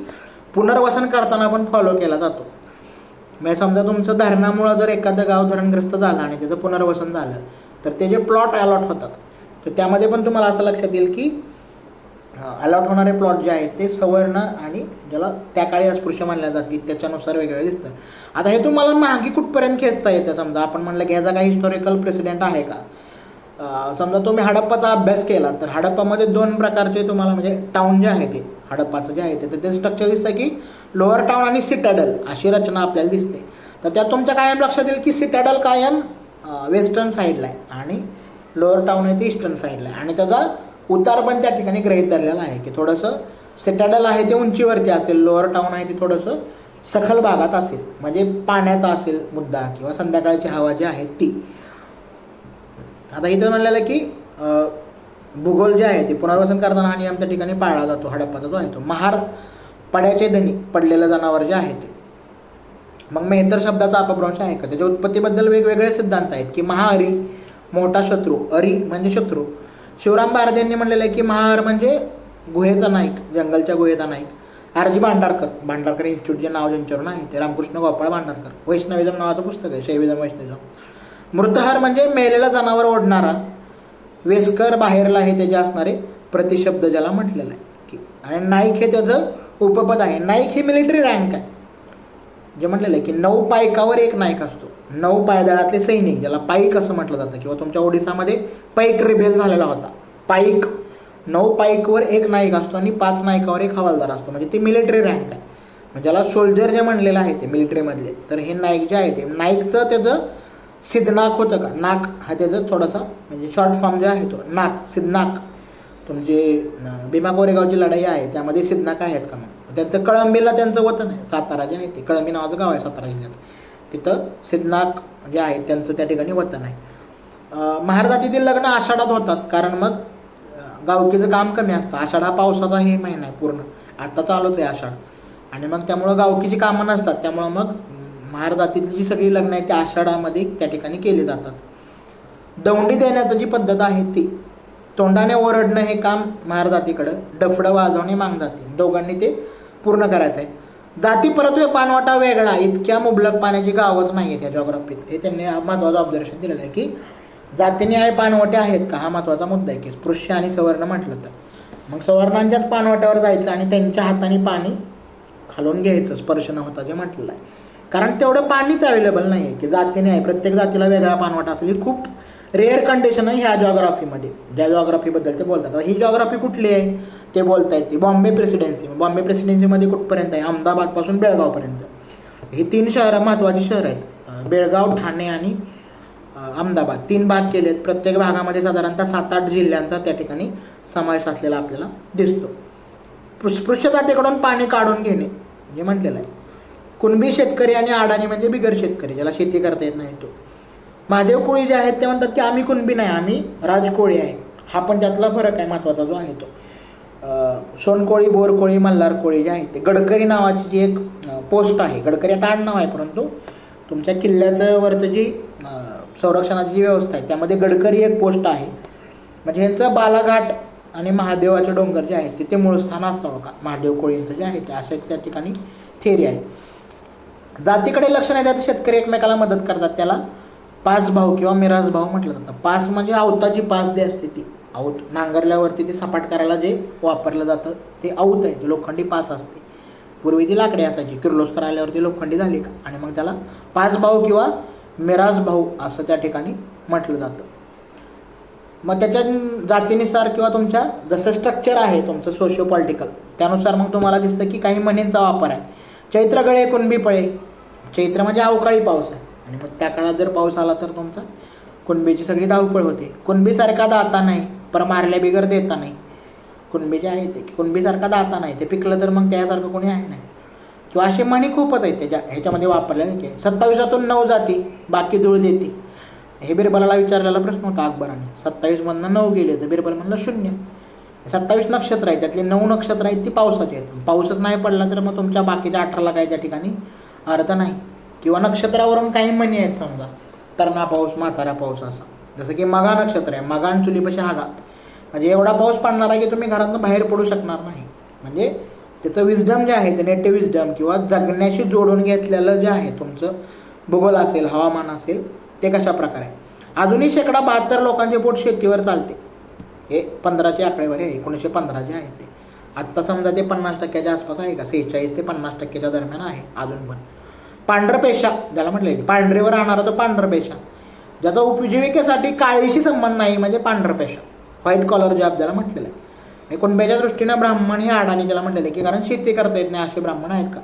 Speaker 1: पुनर्वसन करताना पण फॉलो केला जातो. म्हणजे समजा तुमचं धरणामुळं जर एखादं गाव धरणग्रस्त झालं आणि त्याचं पुनर्वसन झालं तर ते जे प्लॉट अलॉट होतात तर त्यामध्ये पण तुम्हाला असं लक्षात येईल की अलॉट होणारे प्लॉट जे आहेत ते सवर्ण आणि ज्याला त्या काळी अस्पृश्य मानल्या जातील त्याच्यानुसार वेगळे दिसतं. आता हे तुम्हाला मागे कुठपर्यंत खेचता येतं. समजा आपण म्हणलं की ह्याचा काही हिस्टॉरिकल प्रेसिडेंट आहे का. समजा तुम्ही हडप्पाचा अभ्यास केला तर हडप्पामध्ये दोन प्रकारचे तुम्हाला म्हणजे टाऊन जे आहे ते हडप्पाचं जे आहे ते स्ट्रक्चर दिसतं की लोअर टाऊन आणि सिटॅडल अशी रचना आपल्याला दिसते. तर त्यात तुमच्या कायम लक्षात येईल की सिटॅडल कायम वेस्टर्न साईडला आहे आणि लोअर टाऊन आहे ते ईस्टर्न साईडला आहे. आणि त्याचा उतार पण त्या ठिकाणी गृहीत धरलेला आहे की थोडंसं सिटॅडल आहे ते उंचीवरती असेल, लोअर टाऊन आहे ते थोडंसं सखल भागात असेल, म्हणजे पाण्याचा असेल मुद्दा किंवा संध्याकाळची हवा जी आहे ती. आता इथं म्हणलेलं की भूगोल जे आहे ते पुनर्वसन करताना हा नियम त्या ठिकाणी पाळला जातो हडप्पाचा जो आहे तो. महार पड्याचे धनी, पडलेलं जनावर जे आहे ते. मग मेहतर शब्दाचा अपभ्रंश आहे का. त्याच्या उत्पत्तीबद्दल वेगवेगळे सिद्धांत आहेत की महाहरी मोठा शत्रू, अरी म्हणजे शत्रू. शिवराम भारत यांनी म्हणलेलं आहे की महार म्हणजे गुहेचा नाईक, जंगलच्या गुहेचा नाईक. आरजी भांडारकर, भांडारकर इन्स्टिट्यूट जे नाव ज्यांच्यावर आहे ते रामकृष्ण गोपाळ भांडारकर. वैष्णविझम नावाचं पुस्तक आहे, शैविझम वैष्णविझम. मृतहार म्हणजे मेलेला जनावर ओढणारा. वेस्कर बाहेरला हे त्याचे असणारे प्रतिशब्द ज्याला म्हटलेलं आहे की. आणि नाईक हे त्याचं उपपद आहे. नाईक ही मिलिटरी रँक आहे. जे म्हटलेलं आहे की 9 पायकावर एक नाईक असतो. 9 पायदळातले सैनिक ज्याला पाईक असं म्हटलं जातं, किंवा तुमच्या ओडिसामध्ये पाईक रिबेल झालेला होता. पाईक 9 पाईकवर एक नाईक असतो आणि 5 नायकावर एक हवालदार असतो. म्हणजे ते मिलिटरी रँक आहे. म्हणजे ज्याला सोल्जर जे म्हणलेलं आहे ते मिलिटरीमधले, तर हे नाईक जे आहे ते नाईकचं त्याचं सिद्धनाक होतं का. नाक हा त्याचं थोडासा म्हणजे शॉर्ट फॉर्म जे आहे तो नाक, सिद्धनाक. तुमचे भीमा कोरेगावची लढाई आहे त्यामध्ये सिद्धनाक आहेत का. मग त्यांचं कळंबीला त्यांचं वतन आहे, सातारा जे आहे ते कळंबी नावाचं गाव आहे सातारा जिल्ह्यात. तिथं सिद्धनाक जे आहेत त्यांचं त्या ठिकाणी वतन आहे. महार जातीतील लग्न आषाढात होतात, कारण मग गावकीचं काम कमी असतं. आषाढ हा पावसाचा हे महिना आहे पूर्ण, आत्ता चालूच आहे आषाढ. आणि मग त्यामुळं गावकीची कामं नसतात, त्यामुळं मग महार जातीतली जी सगळी लग्न आहेत त्या आषाढामध्ये त्या ठिकाणी केली जातात. दौंडी देण्याची जी पद्धत आहे ती तोंडाने ओरडणं हे काम महार जातीकडं, डफडं वाजवणे मांग जाती, दोघांनी ते पूर्ण करायचं आहे. जाती परत्वे पाणवठा वेगळा, इतक्या मुबलक पाण्याची गावच नाही आहे त्या जॉग्राफीत. हे त्यांनी महत्त्वाचं ऑब्झर्वेशन दिलेलं आहे की जातीने आहे पाणवटे आहेत का, हा महत्त्वाचा मुद्दा आहे की स्पृश्य आणि सवर्ण म्हटलं तर. मग सवर्णांच्याच पाणवट्यावर जायचं आणि त्यांच्या हाताने पाणी खालून घ्यायचं, स्पर्श न होता जे म्हटलेलं आहे. कारण तेवढं पाणीच अवेलेबल नाही आहे की जातीने आहे, प्रत्येक जातीला वेगळा पाणवठा असेल. ही खूप रेअर कंडिशन आहे ह्या जॉग्राफीमध्ये, ज्या जॉग्राफीबद्दल ते बोलतात. आता ही जॉग्राफी कुठली आहे ते बोलता येते बॉम्बे प्रेसिडेन्सी. बॉम्बे प्रेसिडेन्सीमध्ये कुठपर्यंत आहे, अहमदाबादपासून बेळगावपर्यंत. ही 3 शहरं महत्त्वाची शहर आहेत, बेळगाव, ठाणे आणि अहमदाबाद. 3 भाग केले आहेत. प्रत्येक भागामध्ये साधारणतः 7-8 जिल्ह्यांचा त्या ठिकाणी समावेश असलेला आपल्याला दिसतो. स्पृश्य जातीकडून पाणी काढून घेणे म्हणजे म्हटलेलं आहे. कुणबी शेतकरी आणि अडाणी म्हणजे बिगर शेतकरी, ज्याला शेती करता येत नाही तो. महादेव कोळी जे आहेत ते म्हणतात की आम्ही कुणबी नाही, आम्ही राजकोळी आहे. हा पण त्यातला फरक आहे महत्त्वाचा जो आहे तो. सोनकोळी, बोरकोळी, मल्हार कोळी जे आहे ते. गडकरी नावाची जी एक पोस्ट आहे, गडकरी आता आडनाव आहे परंतु तुमच्या किल्ल्याचं वरचं जी संरक्षणाची जी व्यवस्था आहे त्यामध्ये गडकरी एक पोस्ट आहे. म्हणजे यांचं बालाघाट आणि महादेवाचे डोंगर जे आहेत ते मूळ स्थान असतं का महादेव कोळींचं जे आहे ते, अशा त्या ठिकाणी थेरी आहे. जातीकडे लक्ष नाही द्यायचं, शेतकरी एकमेकाला मदत करतात, त्याला पास भाऊ किंवा मिराज भाऊ म्हटलं जातं. पास म्हणजे आवताची पास जी असते ती, आऊत नांगरल्यावरती ती सपाट करायला जे वापरलं जातं ते आऊत आहे, ते लोखंडी पास असते. पूर्वी ती लाकडी असायची, किर्लोस्कर आल्यावरती लोखंडी झाली का आणि मग त्याला पास भाऊ किंवा मिराज भाऊ असं त्या ठिकाणी म्हटलं जातं. मग त्याच्या जातीनुसार किंवा तुमच्या जसं स्ट्रक्चर आहे तुमचं सोशिओ पॉलिटिकल त्यानुसार मग तुम्हाला दिसतं की काही म्हणींचा वापर आहे. चैत्र गळे कुणबी पळे, चैत्र म्हणजे अवकाळी पाऊस आहे आणि मग त्या काळात जर पाऊस आला तर तुमचा कुणबीची सगळी धावपळ होते. कुणबीसारखा दाता नाही पर मारल्या बिगर देता नाही. कुणबी जे आहे ते कुणबीसारखा दाता नाही, ते पिकलं तर मग त्यासारखं कोणी आहे नाही. किंवा असे म्हणी खूपच आहेत त्याच्या ह्याच्यामध्ये वापरल्या की 27 9 जाती बाकी धूळ देते. हे बिरबलाला विचारलेला प्रश्न होता अकबराने. 27मधनं 9 गेले तर बिरबल म्हणलं 0. 27 नक्षत्र आहेत, त्यातली 9 नक्षत्र आहेत ती पावसाची आहेत. पाऊसच नाही पडला तर मग तुमच्या बाकीच्या 18ला काही त्या ठिकाणी अर्थ नाही. किंवा नक्षत्रावरून काही म्हणी आहेत, समजा तरणा पाऊस, म्हातारा पाऊस असा. जसं की मगा नक्षत्र आहे, मगान चुलीपाशी हागा, म्हणजे एवढा पाऊस पडणार आहे की तुम्ही घरातून बाहेर पडू शकणार नाही. म्हणजे त्याचं विजडम जे आहे ते नेटिव्ह विजडम किंवा जगण्याशी जोडून घेतलेलं जे आहे तुमचं भूगोल असेल, हवामान असेल, ते कशा प्रकारे आहे. अजूनही 72% लोकांचे पोट शेतीवर चालते. हे 15ची आकडेवारी आहे, 1915 जे आहे ते. आत्ता समजा ते 50% आसपास आहे का, 46 ते 50% दरम्यान आहे अजून पण. पांढर पेशा ज्याला म्हटलं आहे, पांढरीवर राहणारा तो पांढर पेशा, ज्याचा उपजीविकेसाठी काळीशी संबंध नाही म्हणजे पांढर पेशा, व्हाईट कॉलर जॉब ज्याला म्हटलेलं आहे. हे कुणब्याच्या दृष्टीनं ब्राह्मण हे अडाणी ज्याला म्हटलेलं आहे की कारण शेती करता येत नाही असे ब्राह्मण आहेत का.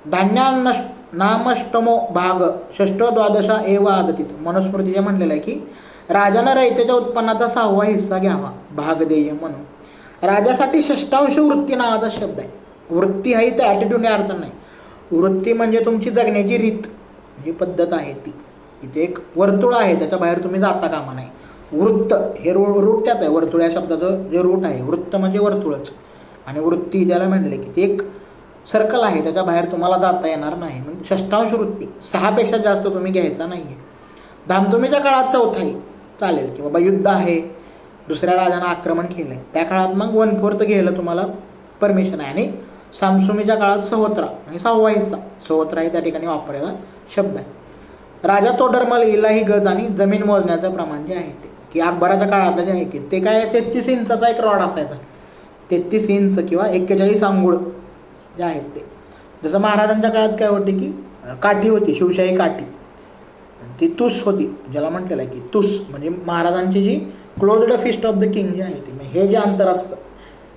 Speaker 1: धान्य नामष्टमो भाग षष्टो द्वादशा एव आदतीत, मनुस्मृती जे म्हटलेलं आहे की राजानं रयतेच्या उत्पन्नाचा 6वा हिस्सा घ्यावा भाग देय म्हणून. राजासाठी षष्टांश वृत्ती नावाचा शब्द आहे. वृत्ती हा इथं ॲटिट्यूड या अर्थ नाही. वृत्ती म्हणजे तुमची जगण्याची रीत, जी पद्धत आहे ती. इथे एक वर्तुळ आहे, त्याच्या बाहेर तुम्ही जाता कामा नाही. वृत्त हे रूट त्याच आहे, वर्तुळ या शब्दाचं जे रूट आहे, वृत्त म्हणजे वर्तुळच. आणि वृत्ती त्याला म्हणले की ते एक सर्कल आहे, त्याच्या बाहेर तुम्हाला जाता येणार नाही. म्हणजे षष्टांश वृत्ती 6पेक्षा जास्त तुम्ही घ्यायचा नाही आहे. धामधुमीच्या काळात 4थाई चालेल की बाबा युद्ध आहे, दुसऱ्या राजानं आक्रमण केलं आहे, त्या काळात मग 1/4 घ्यायला तुम्हाला परमिशन आहे. आणि सामसुमीच्या काळात 6वा म्हणजे 6वा हिस्सा, 6 हे त्या ठिकाणी वापरलेला शब्द आहे. राजा तोडरमल इलाही गज आणि जमीन मोजण्याचं प्रमाण जे आहे ते की अकबराच्या काळातलं जे आहे की ते काय 33 इंचाचा एक रॉड असायचा. 33 इंच किंवा 41 अंगुळ जे आहेत ते. जसं महाराजांच्या काळात काय होते की काठी होती, शिवशाही काठी, ती तुस होती ज्याला म्हटलेलं आहे की तुस म्हणजे महाराजांची जी closed fist of the king जे आहे ते. हे जे अंतर असतं,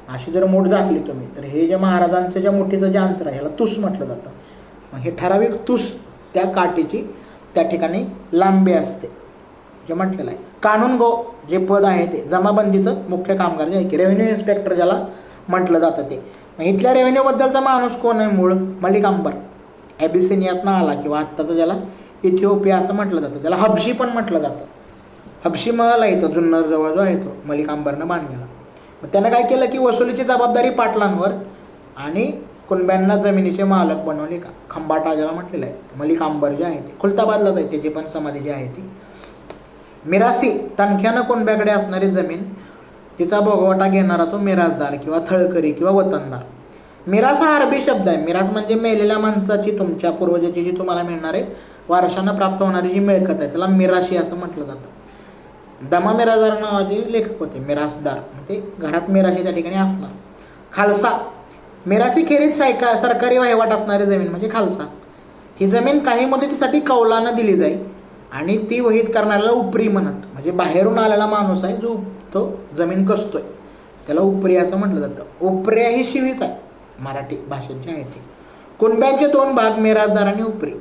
Speaker 1: अशी जर मूठ झाकली तुम्ही तर हे जे महाराजांचं ज्या मुठीचं जे अंतर आहे ह्याला तुस म्हटलं जातं. मग हे ठराविक तुस त्या काठीची त्या ठिकाणी लांबी असते जे म्हटलेलं आहे. कानून गो जे पद आहे ते जमाबंदीचं मुख्य कामगार जे आहे की रेव्हेन्यू इन्स्पेक्टर ज्याला म्हटलं जातं ते. इथल्या रेव्हेन्यूबद्दलचा माणूस कोण आहे, मूळ मलिक अंबर, ॲबिसिनियातनं आला किंवा आत्ताचं ज्याला इथिओपिया असं म्हटलं जातं, ज्याला हबशी पण म्हटलं जातं. हबशी महल आहे तो जुन्नर जवळ जो आहे तो मलिक अंबरनं बांधलेला. मग त्यानं काय केलं की वसुलीची जबाबदारी पाटलांवर आणि कुणब्यांना जमिनीचे मालक बनवले का. खंबाटा ज्याला म्हटलेलं आहे, मलिक अंबर जे आहे ते खुलताबादलाच आहे, त्याची पण समाधी जी आहे ती. मिरासी तणख्यानं कुणब्याकडे असणारी जमीन, तिचा भोगवटा घेणारा तो मिराजदार किंवा थळकरी किंवा वतनदार. मिरास हा अरबी शब्द आहे. मिरास म्हणजे मेलेल्या माणसाची, तुमच्या पूर्वजाची जी तुम्हाला मिळणारे वारशानं प्राप्त होणारी जी मिळकत आहे त्याला मिराशी असं म्हटलं जातं. दमा मिरासदार नावाचे लेखक होते. मिरासदार म्हणजे घरात मिराशी त्या ठिकाणी असणार. खालसा, मिरासी खेरीज सरकारी वहिवाट असणारी जमीन म्हणजे खालसा. ही जमीन काही मुदतीसाठी कौलानं दिली जाईल आणि ती वहीत करणाऱ्याला उपरी म्हणत. म्हणजे बाहेरून आलेला माणूस आहे जो तो जमीन कसतोय त्याला उपरी असं म्हटलं जातं. उपऱ्या ही शिवीच आहे मराठी भाषेत जी आहे ती. कुणब्यांचे 2 भाग, मिरासदार आणि उपरी.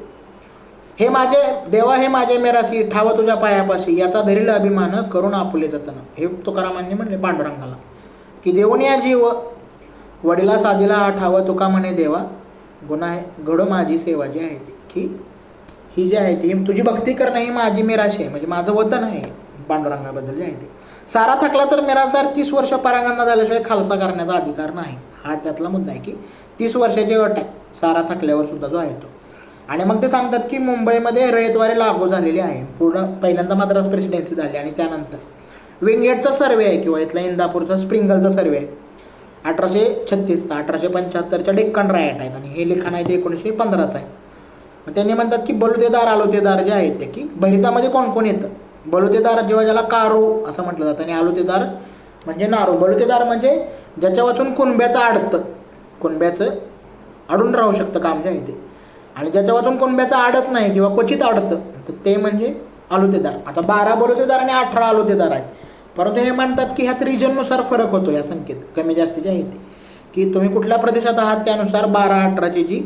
Speaker 1: हे माझे देवा, हे माझे मिरासी, ठाव तुझ्या पायापाशी, याचा धरील अभिमान करून आपुले जतन. हे तुकारामांनी म्हणले पांडुरंगाला की देऊन या जीव वडिला साधीला हा ठाव तुका म्हणे देवा, गुन्हा घडो माझी सेवा जी आहे ती, की ही जी आहे ती तुझी भक्ती करणं ही माझी मिराशी आहे, म्हणजे माझं वतन आहे पांडुरंगाबद्दल जे आहे ते. सारा थकला तर मिरासदार 30 वर्ष परांगणा झाल्याशिवाय खालसा करण्याचा अधिकार नाही. हा त्यातला मुद्दा आहे की 30 वर्षाची अट आहे सारा थकल्यावर सुद्धा जो आहे तो. आणि मग ते सांगतात की मुंबईमध्ये रयतवारी लागू झालेली आहे. पूर्ण पहिल्यांदा मद्रास प्रेसिडेन्सी झाली आणि त्यानंतर विंगेटचा सर्वे आहे किंवा इथला इंदापूरचा स्प्रिंगलचा सर्वे आहे 1836 1875च्या डेक्कन रायट आहेत आणि हे लिखाण आहे ते 1915चं आहे. मग त्यांनी म्हणतात की बलुतेदार आलुतेदार जे आहेत ते की बहितामध्ये कोण कोण येतं. बलुतेदार जेव्हा ज्याला कारू असं म्हटलं जातं आणि आलुतेदार म्हणजे नारू. बलुतेदार म्हणजे ज्याच्या वाचून कुणब्याचं अडतं, कुणब्याचं अडून राहू शकतं काम जे आहे ते. आणि ज्याच्या वाचून कुणब्याचं अडत नाही किंवा क्वचित अडतं तर ते म्हणजे आलुतेदार. आता 12 बलुतेदार आणि 18 आलुतेदार आहेत. परंतु हे म्हणतात की ह्यात रिजननुसार फरक होतो या संख्येत कमी जास्तीचे आहे ते, की तुम्ही कुठल्या प्रदेशात आहात त्यानुसार 12-18ची जी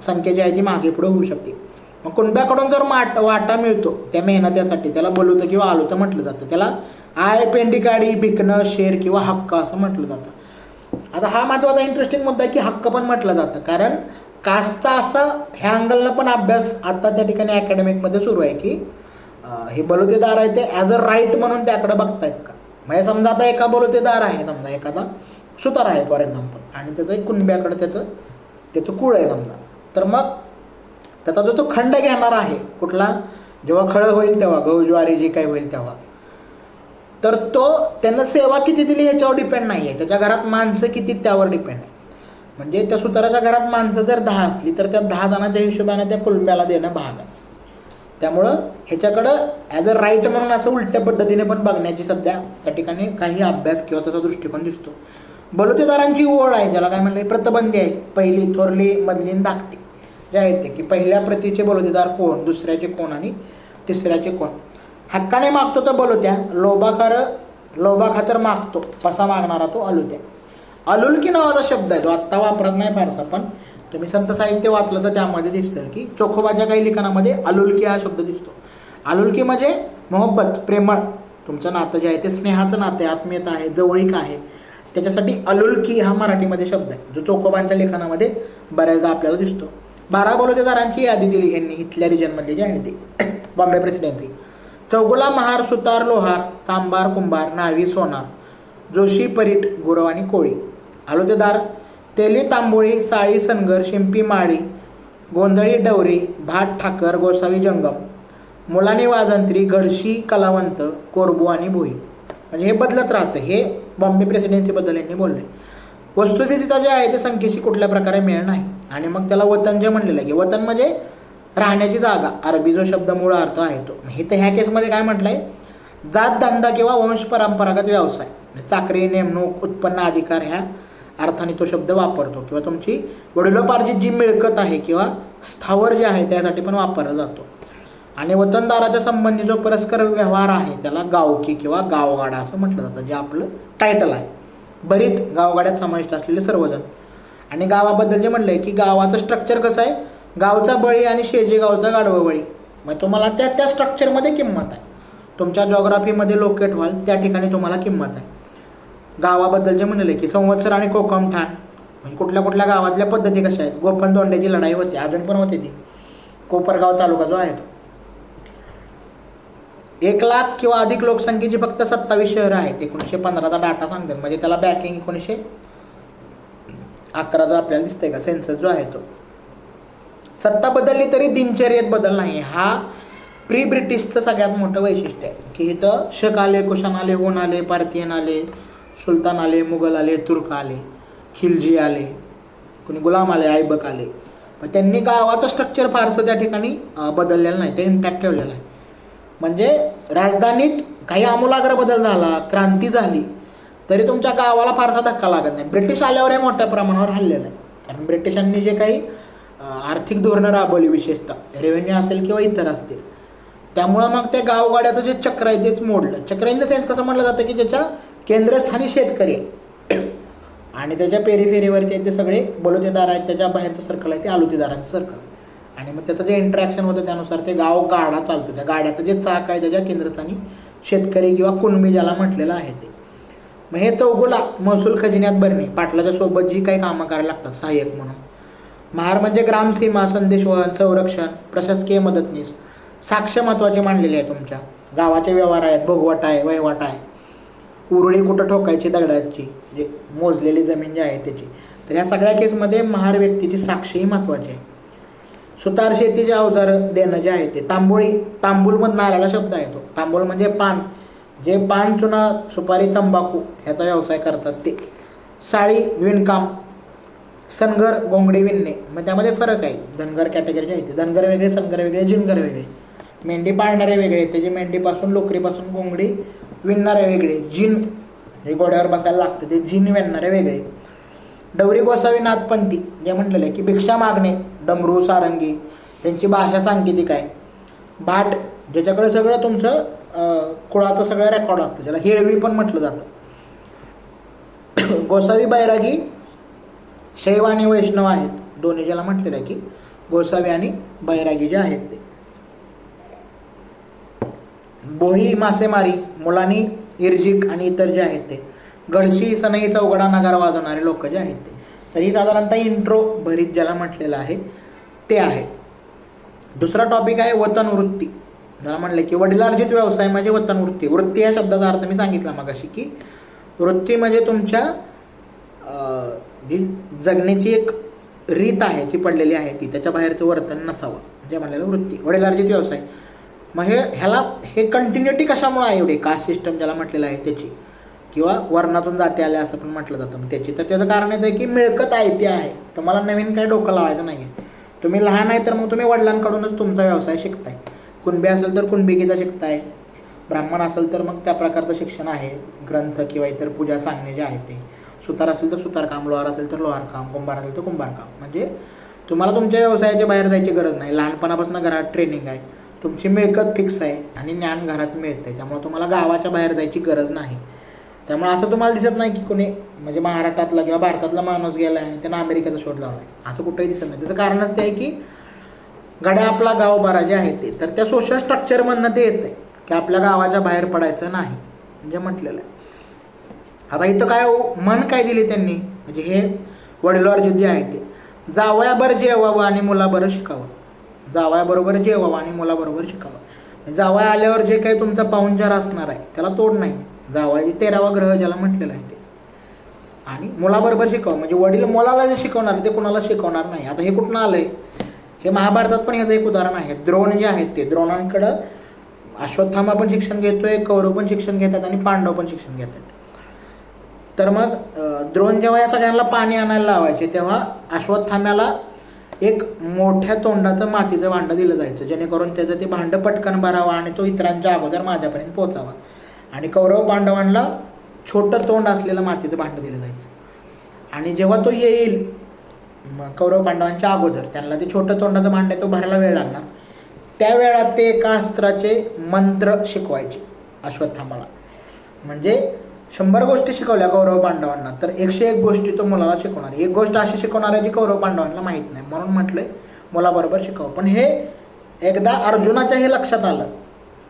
Speaker 1: संख्या जी आहे ती मागे पुढे होऊ शकते. मग कुणब्याकडून जर वाटा मिळतो त्या मेहनतीसाठी त्याला बलुतं किंवा आलुतं म्हटलं जातं. त्याला आय, पेंडिकाडी, भिकणं, शेर किंवा हक्क असं म्हटलं जातं. आता हा महत्त्वाचा इंटरेस्टिंग मुद्दा आहे की हक्क पण म्हटलं जातं, कारण कास्टचा असा ह्या अँगलनं पण अभ्यास आता त्या ठिकाणी अकॅडमिकमध्ये सुरू आहे की हे बलुतेदार आहे ते ॲज अ राईट म्हणून त्याकडे बघतायत का. म्हणजे समजा आता एका बलुतेदार आहे, समजा एखादा सुतार आहे फॉर एक्झाम्पल आणि त्याचं एक कुणब्याकडं त्याचं कुळ आहे समजा, तर मग त्याचा जो तो खंड घेणार आहे कुठला, जेव्हा खळं होईल तेव्हा, गहू ज्वारी जे काही होईल तेव्हा, तर तो त्यांना सेवा किती दिली ह्याच्यावर डिपेंड नाही आहे, त्याच्या घरात माणसं किती त्यावर डिपेंड आहे. म्हणजे त्या सुताराच्या घरात माणसं जर 10 असली तर त्या 10 जणांच्या हिशोबाने त्या कुणब्याला देणं भाग आहे. त्यामुळं ह्याच्याकडं ॲज अ राईट म्हणून असं उलट्या पद्धतीने पण बघण्याची सध्या त्या ठिकाणी काही अभ्यास किंवा त्याचा दृष्टिकोन दिसतो. बलुतेदारांची ओळ आहे ज्याला काय म्हणलं प्रतिबंधी आहे, पहिली, थोरली, मधली, धाकटी जे आहेत ते, की पहिल्या प्रतीचे बलुतेदार कोण, दुसऱ्याचे कोण आणि तिसऱ्याचे कोण. हक्काने मागतो तर बलुत्या, लोभाखातर मागतो पसा मागणारा तो अलुत्या. अलुलकी नावाचा शब्द आहे जो आत्ता वापरत नाही फारसा, पण तुम्ही संत साहित्य वाचलं तर त्यामध्ये दिसतं की चोखोबाच्या काही लिखाणामध्ये अलुलकी हा शब्द दिसतो. अलुलकी म्हणजे मोहब्बत, प्रेमळ तुमचं नातं जे आहे ते स्नेहाचं नातं आहे, आत्मीयता आहे, जवळीक आहे, त्याच्यासाठी अलुलकी हा मराठीमध्ये शब्द आहे जो चोखोबांच्या लिखाणामध्ये बऱ्याचदा आपल्याला दिसतो. 12 बलुतेदारांची यादी दिली यांनी इथल्या रिजनमधली जी आहे ती बॉम्बे प्रेसिडेन्सी. चौगुला, महार, सुतार, लोहार, तांबार, कुंभार, नावी, सोनार, जोशी, परीट, गुरव आणि कोळी. आलुतेदार तेली, तांबोळी, साळी, सनगर, शिंपी, माळी, गोंधळी, डवरी, भाट, ठाकर, गोसावी, जंगम, मुलानी, वाजंत्री, गडशी, कलावंत, कोरबू आणि भोई. म्हणजे हे बदलत राहतं. हे बॉम्बे प्रेसिडेन्सीबद्दल यांनी बोलले. वस्तुस्थितीचा जे आहे ते संख्येशी कुठल्या प्रकारे मेळ नाही. आणि मग त्याला वतन जे म्हणलेलं आहे की वतन म्हणजे राहण्याची जागा, अरबी जो शब्द मूळ अर्थ आहे तो. हे तर ह्या केसमध्ये काय म्हटलं आहे, जात, धंदा किंवा वंश परंपरागत व्यवसाय, चाकरी, नेमणूक, उत्पन्न, अधिकार ह्या अर्थाने तो शब्द वापरतो. किंवा तुमची वडिलोपार्जित जी मिळकत आहे किंवा स्थावर जे आहे त्यासाठी पण वापरला जातो. आणि वतनदाराच्या संबंधी जो परस्पर व्यवहार आहे त्याला गावकी किंवा गावगाडा असं म्हटलं जातं, जे आपलं टायटल आहे. बरीत गावगाड्यात समाविष्ट असलेले सर्वजण. आणि गावाबद्दल जे म्हणलं आहे की गावाचं स्ट्रक्चर कसं आहे, गावचा बळी आणि शेजे गावचा गाढवं बळी. मग तुम्हाला त्या स्ट्रक्चरमध्ये किंमत आहे. तुमच्या जॉग्राफीमध्ये लोकेट व्हाल त्या ठिकाणी तुम्हाला किंमत आहे. गावाबद्दल जे म्हणले की संवत्सर आणि कोकमठाण, म्हणजे कुठल्या कुठल्या गावातल्या पद्धती कशा आहेत. गोपन दोंड्याची लढाई होती, अजून पण होते ती. कोपरगाव तालुका जो आहे तो 1 लाख किंवा अधिक लोकसंख्येची फक्त 27 शहरं आहेत. 1915चा डाटा सांगतात, म्हणजे त्याला बॅकिंग 1911 जो आपल्याला दिसतंय का सेन्सस जो आहे तो. सत्ता बदलली तरी दिनचर्येत बदल नाही. हा प्री ब्रिटिशचं सगळ्यात मोठं वैशिष्ट्य आहे की इथं शक आले, कुशाण आले, हुन आले, पार्थियन आले, सुलतान आले, मुघल आले, तुर्क आले, खिलजी आले, कोणी गुलाम आले, ऐबक आले, पण त्यांनी गावाचं स्ट्रक्चर फारसं त्या ठिकाणी बदललेलं नाही, ते इम्पॅक्ट ठेवलेलं आहे. म्हणजे राजधानीत काही आमूलाग्र बदल झाला, क्रांती झाली, तरी तुमच्या गावाला फारसा धक्का लागत नाही. ब्रिटिश आल्यावर हे मोठ्या प्रमाणावर हल्लेलं आहे, कारण ब्रिटिशांनी जे काही आर्थिक धोरणं राबवली, विशेषतः रेव्हेन्यू असेल किंवा इतर असतील, त्यामुळं मग ते गावगाड्याचं जे चक्र आहे तेच मोडलं. चक्र इन द सेन्स कसं म्हटलं जातं की ज्याच्या केंद्रस्थानी शेतकरी आहे आणि त्याच्या पेरीफेरीवरती आहेत ते सगळे बलुतेदार आहेत, त्याच्या बाहेरचं सर्कल आहे ते आलुतेदारांचं सर्कल, आणि मग त्याचं जे इंटरॅक्शन होतं त्यानुसार ते गाव गाडा चालतो. त्या गाड्याचं जे चाक आहे त्याच्या केंद्रस्थानी शेतकरी किंवा कुणबी ज्याला म्हटलेलं आहे ते. मग हे चौगुला महसूल खजिन्यात भरणे, पाटलाच्या सोबत जी काही कामं करायला लागतात सहाय्यक म्हणून. महार म्हणजे ग्रामसीमा, संदेशवहन, संरक्षण, प्रशासकीय मदतनीस, साक्ष महत्त्वाची मांडलेली आहे. तुमच्या गावाचे व्यवहार आहेत, भोगवट आहे, वहिवाट आहे, उरुळी कुठं ठोकायची दगडाची, जे मोजलेली जमीन जी आहे त्याची. तर या सगळ्या केसमध्ये महार व्यक्तीची साक्षीही महत्त्वाची आहे. सुतार शेतीचे अवजार देणं जे आहे ते. तांबोळी, तांबूलमधून आलेला शब्द आहे तो. तांबूल म्हणजे पान, जे पान, चुना, सुपारी, तंबाखू ह्याचा व्यवसाय करतात ते. साळी, विणकाम, सनगर, गोंगडी विणणे. मग त्यामध्ये फरक आहे, धनगर कॅटेगरी जे आहे ते. धनगर वेगळे, सनगर वेगळे, जिनगर वेगळे. मेंढी पाळणारे वेगळे, त्याची मेंढीपासून लोकरीपासून गोंगडी विणणारे वेगळे. जिन, जे घोड्यावर बसायला लागतं ते जिन विणणारे वेगळे. डवरी, गोसावी, नाथपंथी जे म्हटलेलं आहे की भिक्षा मागणे, डमरू, सारंगी, त्यांची भाषा सांकेतिक आहे. भाट, ज्याच्याकडे सगळं तुमचं कुळाचं सगळं रेकॉर्ड असतं, ज्याला हेळवी पण म्हटलं जातं. गोसावी, बैरागी, शैव आणि वैष्णव आहेत दोन्ही, ज्याला म्हटलेलं आहे की गोसावी आणि बैरागी जे आहेत ते. बोही, मासेमारी, मुलानी, इर्जिक आणि इतर जे आहेत ते. गडशी, सनई, चौघडा, नगारा वाजवणारे लोक जे आहेत ते. तर ही साधारणतः इंट्रो भरीत ज्याला म्हटलेलं आहे ते आहे. दुसरा टॉपिक आहे वतन वृत्ती. ज्याला म्हटलं की वडिलार्जित व्यवसाय म्हणजे वतन वृत्ती. वृत्ती या शब्दाचा अर्थ मी सांगितला मगाशी की वृत्ती म्हणजे तुमच्या जी जगण्याची एक रीत आहे ती पडलेली आहे ती, त्याच्या बाहेरचं वर्तन नसावं, जे म्हणलेलं वृत्ती. वडिलार्जित व्यवसाय मग हे कंटिन्युटी कशामुळे आहे एवढी, कास्ट सिस्टम ज्याला म्हटलेलं आहे त्याची, किंवा वर्णातून जाते आल्या असं पण म्हटलं जातं मग त्याची. तर त्याचं कारण आहे की मिळकत आहे ती आहे, तुम्हाला नवीन काही डोकं लावायचं नाही आहे. तुम्ही लहान आहे तर मग तुम्ही वडिलांकडूनच तुमचा व्यवसाय शिकताय. कुणबी असेल तर कुणबिकीचा शिकताय, ब्राह्मण असेल तर मग त्या प्रकारचं शिक्षण आहे, ग्रंथ किंवा इतर पूजा सांगणे जे आहे ते. सुतार असेल तर सुतारकाम, लोहार असेल तर लोहारकाम, कुंभार असेल तर कुंभारकाम. म्हणजे तुम्हाला तुमच्या व्यवसायाच्या बाहेर जायची गरज नाही. लहानपणापासून घरात ट्रेनिंग आहे, तुमची मिळकत फिक्स आहे आणि ज्ञान घरात मिळतं आहे, त्यामुळे तुम्हाला गावाच्या बाहेर जायची गरज नाही. त्यामुळे असं तुम्हाला दिसत नाही की कोणी म्हणजे महाराष्ट्रातला किंवा भारतातला माणूस गेला आहे आणि त्यानं अमेरिकेचा शोध लावला आहे, असं कुठंही दिसत नाही. त्याचं कारणच ते आहे की गड्या आपला गाव बारा जे आहे ते, तर त्या सोशल स्ट्रक्चरमधनं ते येतं आहे की आपल्या गावाच्या बाहेर पडायचं नाही, म्हणजे म्हटलेलं आहे. आता इथं काय मन काय दिली त्यांनी, म्हणजे हे वडिलोर्जित जे आहे ते. जावयाबर जेवावं आणि मुलाबरोबर शिकावं. जावयाबरोबर जेवावं आणि मुलाबरोबर शिकावं. जावया आल्यावर जे काही तुमचा पाहुणचार असणार आहे त्याला तोड नाही. जावयाची 13वा ग्रह ज्याला म्हटलेलं आहे ते. आणि मुलाबरोबर शिकावं म्हणजे वडील मुलाला जे शिकवणार ते कुणाला शिकवणार नाही. आता हे कुठनं आलं आहे, हे महाभारतात पण ह्याचं एक उदाहरण आहे. द्रोण जे आहेत ते, द्रोणांकडं अश्वत्थामा पण शिक्षण घेतोय, कौरव पण शिक्षण घेतात आणि पांडव पण शिक्षण घेतात. तर मग द्रोण जेव्हा या सगळ्यांना पाणी आणायला लावायचे तेव्हा अश्वत्थाम्याला एक मोठ्या तोंडाचं मातीचं भांडं दिलं जायचं, जेणेकरून त्याचं ते भांडं पटकन भरावं आणि तो इतरांच्या अगोदर माझ्यापर्यंत पोचावा. आणि कौरव पांडवांना छोटं तोंड असलेलं मातीचं भांडं दिलं जायचं. आणि जेव्हा तो येईल कौरव पांडवांच्या अगोदर, त्यांना ते छोटं तोंडाचं भांड्याचं भरायला वेळ लागणार, त्या वेळात ते एका अस्त्राचे मंत्र शिकवायचे अश्वत्थामाला. म्हणजे 100 गोष्टी शिकवल्या कौरव पांडवांना, तर 101 गोष्टी तो मुलाला शिकवणार. एक गोष्ट अशी शिकवणार आहे जी कौरव पांडवांना माहीत नाही, म्हणून म्हटलंय मुलाबरोबर शिकावं. पण हे एकदा अर्जुनाच्या हे लक्षात आलं,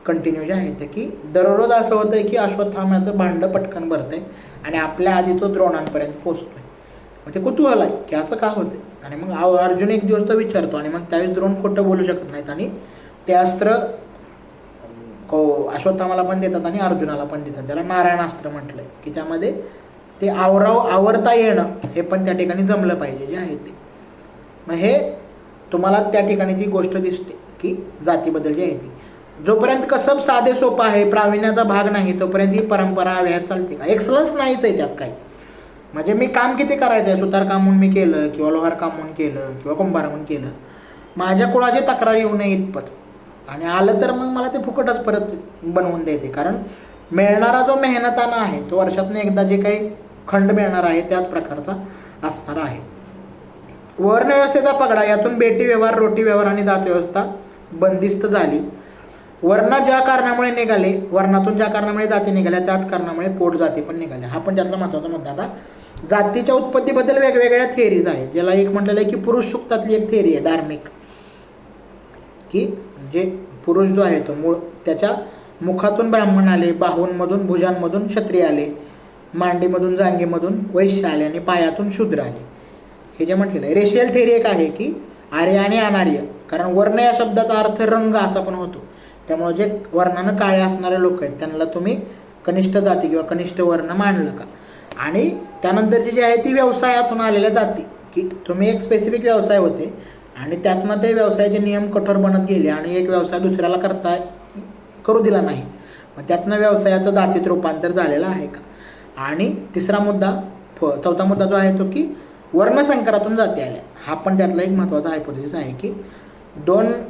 Speaker 1: कंटिन्यू जे आहे ते, की दररोज असं होतं आहे की अश्वत्थाम्याचं भांडं पटकन भरतंय आणि आपल्या आधी तो द्रोणांपर्यंत पोचतोय. मग ते कुतूहल आहे की असं का होतं. आणि मग अर्जुन एक दिवस तो विचारतो आणि मग त्यावेळेस द्रोण खोटं बोलू शकत नाहीत आणि ते अस्त्र अश्वत्थामाला पण देतात आणि अर्जुनाला पण देतात. त्याला नारायणास्त्र म्हटलंय की त्यामध्ये ते आवरता येणं हे पण त्या ठिकाणी जमलं पाहिजे जे आहे ते. मग हे तुम्हाला त्या ठिकाणी ती गोष्ट दिसते की जातीबद्दल जी आहे ती. जोपर्यंत कसब साधे सोपं आहे, प्रावीण्याचा भाग नाही, तोपर्यंत ही परंपरा व्याज चालते का. एक्सलन्स नाहीच आहे त्यात काही. म्हणजे मी काम किती करायचं आहे, सुतार काम म्हणून मी केलं किंवा लोहार काम म्हणून केलं किंवा कुंभार म्हणून केलं, माझ्या कुणाची तक्रार येऊ नये इतपत. आणि आलं तर मग मला ते फुकटच परत बनवून द्यायचे. कारण मिळणारा जो मेहनताना आहे तो वर्षातून एकदा जे काही खंड मिळणार आहे त्याच प्रकारचा असणार आहे. वर्णव्यवस्थेचा पगडा, यातून बेटी व्यवहार, रोटी व्यवहार आणि जात व्यवस्था बंदिस्त झाली. वर्ण ज्या कारणामुळे निघाले, वर्णातून ज्या कारणामुळे जाती निघाल्या त्याच कारणामुळे पोट जाती पण निघाल्या. हा पण त्यातला महत्त्वाचा मुद्दा. आता जातीच्या उत्पत्तीबद्दल वेगवेगळ्या थिअरीज आहेत. ज्याला एक म्हटलेलं आहे की पुरुष सुक्तातली एक थिअरी आहे धार्मिक, की जे पुरुष जो आहे तो मूळ त्याच्या मुखातून ब्राह्मण आले, बाहूंमधून भुजांमधून क्षत्रिय आले, मांडीमधून जांघेमधून वैश्य आले आणि पायातून शूद्र आले, हे जे म्हटलेलं आहे. रेशियल थिअरी एक आहे की आर्य आणि अनार्य, कारण वर्ण या शब्दाचा अर्थ रंग असा पण होतो. त्यामुळे जे वर्णानं काळे असणारे लोक आहेत त्यांना तुम्ही कनिष्ठ जाती किंवा कनिष्ठ वर्ण मानलं का. आणि त्यानंतरची जी आहे ती व्यवसायातून आलेल्या जाती, की तुम्ही एक स्पेसिफिक व्यवसाय होते आणि त्यातनं ते व्यवसायाचे नियम कठोर बनत गेले आणि एक व्यवसाय दुसऱ्याला करू दिला नाही, मग त्यातनं व्यवसायाचं जातीत रूपांतर झालेलं आहे का. आणि तिसरा मुद्दा, चौथा मुद्दा जो आहे तो की वर्णसंकरातून जाती आल्या. हा पण त्यातला एक महत्त्वाचा हायपोथेसिस आहे की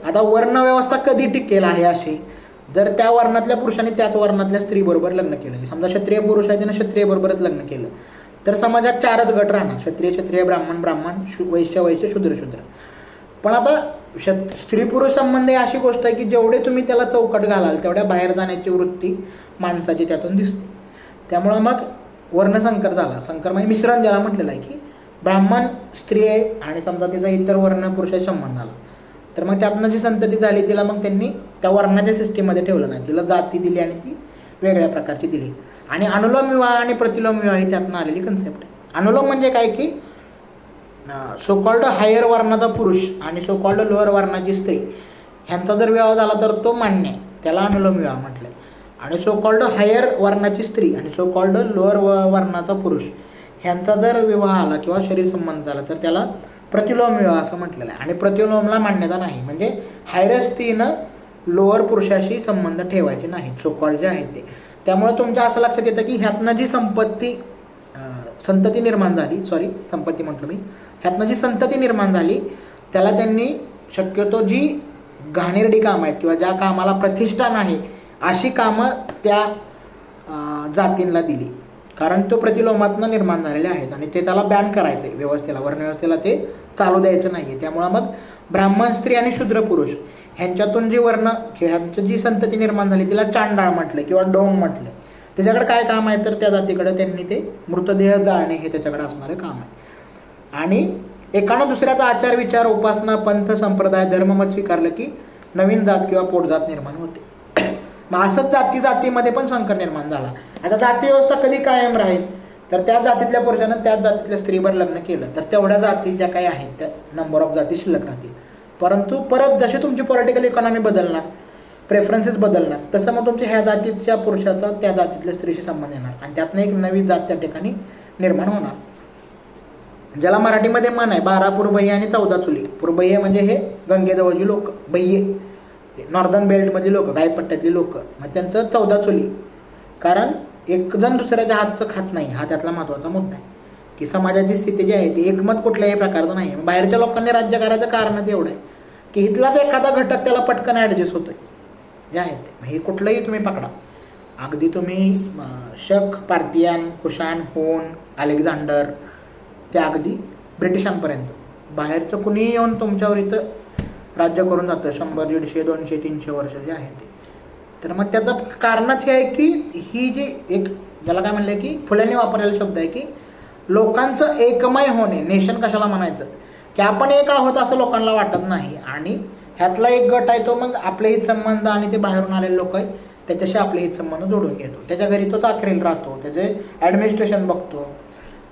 Speaker 1: आता वर्णव्यवस्था कधी टिकेल आहे अशी, जर त्या वर्णातल्या पुरुषांनी त्याच वर्णातल्या स्त्रीबरोबर लग्न केलं. समजा क्षत्रिय पुरुष आहे त्यानं क्षत्रियबरोबरच लग्न केलं तर समाजात 4च गट राहणार, क्षत्रिय, ब्राह्मण, वैश्य, शूद्र. पण आता स्त्री पुरुष संबंध ही अशी गोष्ट आहे की जेवढे तुम्ही त्याला चौकट घालाल तेवढ्या बाहेर जाण्याची वृत्ती माणसाची त्यातून दिसते. त्यामुळं मग वर्णसंकर झाला. संकर म्हणजे मिश्रण ज्याला म्हटलेलं आहे की ब्राह्मण स्त्री आहे आणि समजा तिचा इतर वर्ण पुरुषाशी संबंध आला तर मग त्यातनं जी संतती झाली तिला मग त्यांनी त्या वर्णाच्या सिस्टीममध्ये ठेवलं नाही, तिला जाती दिली आणि ती वेगळ्या प्रकारची दिली. आणि अनुलोम विवाह आणि प्रतिलोम विवाह ही त्यातनं आलेली कन्सेप्ट आहे. अनुलोम म्हणजे काय की सो कॉल्ड हायर वर्णाचा पुरुष आणि सो कॉल्ड लोअर वर्णाची स्त्री ह्यांचा जर विवाह झाला तर तो मान्य आहे, त्याला अनुलोम विवाह म्हटलं आहे. आणि सो कॉल्ड हायर वर्णाची स्त्री आणि सो कॉल्ड लोअर वर्णाचा पुरुष ह्यांचा जर विवाह आला किंवा शरीर संबंध झाला तर त्याला प्रतिलोम विवाह असं म्हटलेलं आहे. आणि प्रतिलोमला मान्यता नाही, म्हणजे हायर स्त्रीनं लोअर पुरुषाशी संबंध ठेवायचे नाही, सो कॉल्ड जे आहे ते. त्यामुळे तुमच्या असं लक्षात येतं की ह्यातनं जी संतती निर्माण झाली, ह्यातनं जी संतती निर्माण झाली त्याला त्यांनी शक्यतो जी घाणेरडी कामं आहेत किंवा ज्या कामाला प्रतिष्ठान आहे अशी कामं त्या जातींना दिली, कारण तो प्रतिलोमातनं निर्माण झालेले आहेत आणि ते त्याला बॅन करायचं आहे व्यवस्थेला, वर्णव्यवस्थेला ते चालू द्यायचं नाही आहे. त्यामुळं मग ब्राह्मण स्त्री आणि शूद्र पुरुष ह्यांच्यातून जी ह्यांची जी संतती निर्माण झाली तिला चांडाळ म्हटलं किंवा डोंग म्हटलं. त्याच्याकडे काय काम आहे तर त्या जातीकडे त्यांनी ते मृतदेह जाळणे हे त्याच्याकडे असणारं काम आहे. आणि एकानं दुसऱ्याचा आचार विचार उपासना पंथ संप्रदाय धर्ममत स्वीकारलं की नवीन जात किंवा पोटजात निर्माण होते. मग असंच जातीमध्ये पण संकर निर्माण झाला. आता जाती व्यवस्था कधी कायम राहील तर त्या जातीतल्या पुरुषानं त्याच जातीतल्या स्त्रीवर लग्न केलं तर तेवढ्या जाती ज्या काही आहेत त्या नंबर ऑफ जाती शिल्लक राहतील. परंतु परत जशी तुमची पॉलिटिकल इकॉनॉमी बदलणार, प्रेफरन्सेस बदलणार, तसं मग तुमच्या ह्या जातीच्या पुरुषाचा त्या जातीतल्या स्त्रीशी संबंध येणार आणि त्यातनं एक नवी जात त्या ठिकाणी निर्माण होणार. ज्याला मराठीमध्ये म्हण आहे 12 पुरबय्ये आणि 14 चुली. पुरबय्ये म्हणजे हे गंगेजवळची लोक, बय्ये नॉर्दर्न बेल्टमधली लोक, गायपट्ट्यातली लोक, मग त्यांचं 14 चुली. कारण एक जण दुसऱ्याच्या हातचं खात नाही, हा त्यातला महत्त्वाचा मुद्दा आहे की समाजाची स्थिती जी आहे ती एकमत कुठल्याही प्रकारचं नाही आहे. बाहेरच्या लोकांनी राज्य करायचं कारणच एवढं आहे की इथलाच एखादा घटक त्याला पटकन ॲडजस्ट होतोय जे आहे ते. हे कुठलंही तुम्ही पकडा, अगदी तुम्ही शक, पार्थियन, कुशाण, होन, अलेक्झांडर ते अगदी ब्रिटिशांपर्यंत बाहेरचं कुणीही येऊन तुमच्यावर इथं राज्य करून जातं 100, 150, 200, 300 वर्ष जे आहे ते. तर मग त्याचं कारणच हे आहे की ही जी एक ज्याला काय म्हणलं की फुल्यांनी वापरलेला शब्द आहे की लोकांचं एकमय होणे. नेशन कशाला म्हणायचं की आपण एक आहोत असं लोकांना वाटत नाही आणि ह्यातला एक गट आहे तो मग आपले हितसंबंध आणि ते बाहेरून आलेले लोक आहे त्याच्याशी आपले हितसंबंध जोडून घेतो. त्याच्या घरी तो चाकरीला राहतो, त्याचे ॲडमिनिस्ट्रेशन बघतो,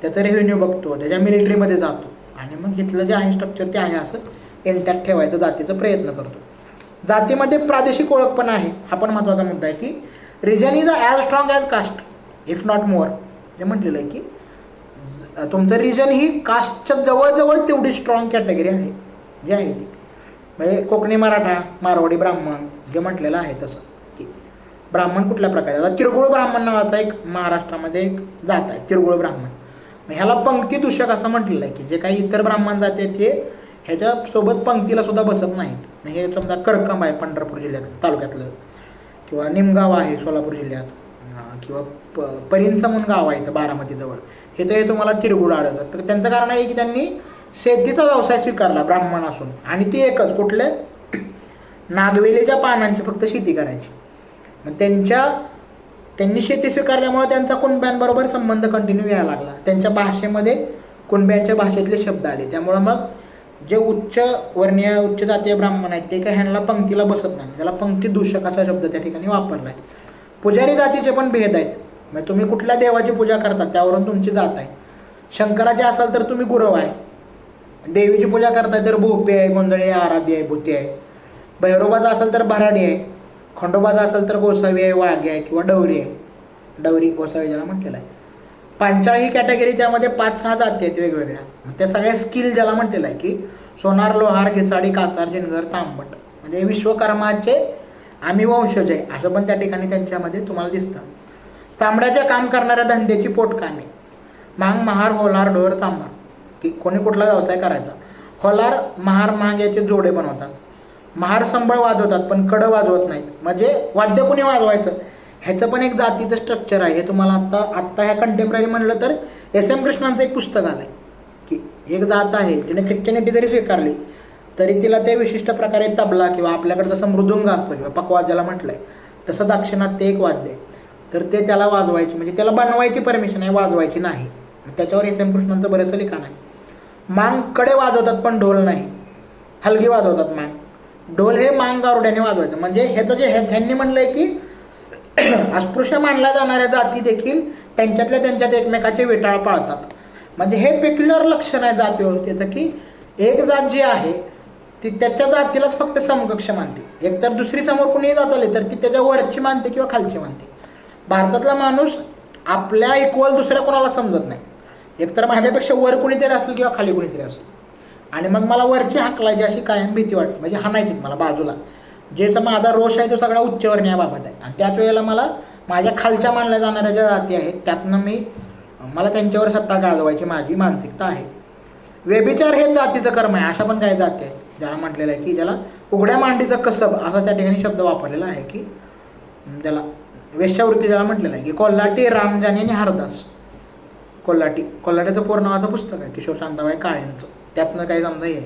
Speaker 1: त्याचं रेव्हेन्यू बघतो, त्याच्या मिलिटरीमध्ये जातो आणि मग इथलं जे आहे स्ट्रक्चर ते आहे असं इंटॅक्ट ठेवायचं जातीचा प्रयत्न करतो. जातीमध्ये प्रादेशिक ओळख पण आहे, हा पण महत्त्वाचा मुद्दा आहे की reason is as strong as caste if not more. जे म्हटलेलं आहे की तुमचं रिजन ही कास्टच्या जवळजवळ तेवढी स्ट्रॉंग कॅटेगरी आहे जी आहे ती. म्हणजे कोकणी मराठा, मारवाडी ब्राह्मण जे म्हटलेलं आहे तसं की ब्राह्मण कुठल्या प्रकारे. आता किरगुळ ब्राह्मण नावाचा एक महाराष्ट्रामध्ये एक जात आहे, किरगुळ ब्राह्मण. ह्याला पंक्ती दूषक असं म्हटलेलं आहे की जे काही इतर ब्राह्मण जाती आहेत हे ह्याच्यासोबत पंक्तीला सुद्धा बसत नाहीत. हे समजा करकंब आहे पंढरपूर जिल्ह्यात तालुक्यातलं, किंवा निमगाव आहे सोलापूर जिल्ह्यात, किंवा परिंचा म्हणून गाव आहे इथं बारामतीजवळ, हे तर हे तुम्हाला तिरगुड आढळतात. तर त्यांचं कारण आहे की त्यांनी शेतीचा व्यवसाय स्वीकारला ब्राह्मण असून, आणि ती एकच कुठले नागवेलीच्या पानांची फक्त शेती करायची. मग त्यांनी शेती स्वीकारल्यामुळे त्यांचा कुणब्यांबरोबर संबंध कंटिन्यू यायला लागला. त्यांच्या भाषेमध्ये कुणब्यांच्या भाषेतले शब्द आले. त्यामुळं मग जे उच्च वर्णीय उच्च जातीय ब्राह्मण आहेत ते काही ह्यांना पंक्तीला बसत नाही. त्याला पंक्ती दूषक असा शब्द त्या ठिकाणी वापरला आहे. पुजारी जातीचे पण भेद आहेत. म्हणजे तुम्ही कुठल्या देवाची पूजा करता त्यावरून तुमची जात आहे. शंकराची असाल तर तुम्ही गुरव आहे, देवीची पूजा करताय तर भोपे आहे, गोंधळी आहे, आराध्य आहे, भूती आहे, भैरोबाचा असेल तर भराडी आहे, खंडोबाचा असेल तर गोसावी आहे, वाघे आहे किंवा डवरी आहे, डवरी गोसावी ज्याला म्हटलेलं आहे. पांचाळ ही कॅटेगरी, त्यामध्ये 5-6 जाती आहेत वेगवेगळ्या. त्या सगळ्या स्किल ज्याला म्हटलेलं आहे की सोनार, लोहार, घिसाडी, कासार, जिनगर, तांबट, म्हणजे विश्वकर्माचे आम्ही वंशज आहे असं पण त्या ठिकाणी त्यांच्यामध्ये तुम्हाला दिसतं. चांबड्याचे काम करणाऱ्या धंद्याची पोटकामे, मांग, महार, होलार, ढोर, चांभार, की कोणी कुठला व्यवसाय करायचा. होलार, महार, मांग याचे जोडे बनवतात. महार संबळ वाजवतात पण कडं वाजवत नाहीत. म्हणजे वाद्य कोणी वाजवायचं ह्याचं पण एक जातीचं स्ट्रक्चर आहे. हे तुम्हाला आत्ता ह्या कंटेम्पररी म्हणलं तर SM कृष्णांचं एक पुस्तक आलं आहे की एक जात आहे जिने ख्रिश्चनिटी जरी स्वीकारली तरी तिला ते विशिष्ट प्रकारे तबला किंवा आपल्याकडे जसं मृदुंग असतो किंवा पकवाद ज्याला म्हटलं आहे तसं दाक्षिणात ते एक वाद्य आहे. तर ते त्याला वाजवायची, म्हणजे त्याला बनवायची परमिशन आहे, वाजवायची नाही. त्याच्यावर SM कृष्णांचं बरंचसं लिखाण आहे. मांग कडे वाजवतात पण ढोल नाही, हलगी वाजवतात मांग. ढोल हे मांग गारुड्याने वाजवायचं. म्हणजे ह्याचं जे ह्यांनी म्हणलं आहे की अस्पृश्य मानल्या जाणाऱ्या जाती देखील त्यांच्यात एकमेकाचे विटाळ पाळतात. म्हणजे हे पेक्युलर लक्षण आहे जात व्यवस्थेचं की एक जात जी आहे ती त्याच्या जातीलाच फक्त समकक्ष मानते. एकतर दुसरी समोर कुणीही जात आली तर ती त्याच्या वरची मानते किंवा खालची मानते. भारतातला माणूस आपल्या इक्वल दुसऱ्या कोणाला समजत नाही. एकतर माझ्यापेक्षा वर कुणीतरी असेल किंवा खाली कुणीतरी असेल, आणि मग मला वरची हाकलायची अशी कायम भीती वाटते. म्हणजे हाणायची मला बाजूला. ज्याचा माझा रोष आहे तो सगळा उच्चवर्णीयाबाबत आहे. आणि त्याच वेळेला मला माझ्या खालच्या मानल्या जाणाऱ्या ज्या जाती आहेत त्यातनं मला त्यांच्यावर सत्ता गाजवायची माझी मानसिकता आहे. व्यभिचार हे जातीचं कर्म आहे अशा पण काही जाती आहेत ज्याला म्हटलेलं आहे की ज्याला उघड्या मांडीचं कसब असा त्या ठिकाणी शब्द वापरलेला आहे की ज्याला वेश्यावृत्ती ज्याला म्हटलेलं आहे की कोल्हाटी, रामजानी आणि हरदास. कोल्हाट्याचं पूर्ण नावाचं पुस्तक आहे किशोर शांताबाई काळेंचं. त्यातनं काही समजा हे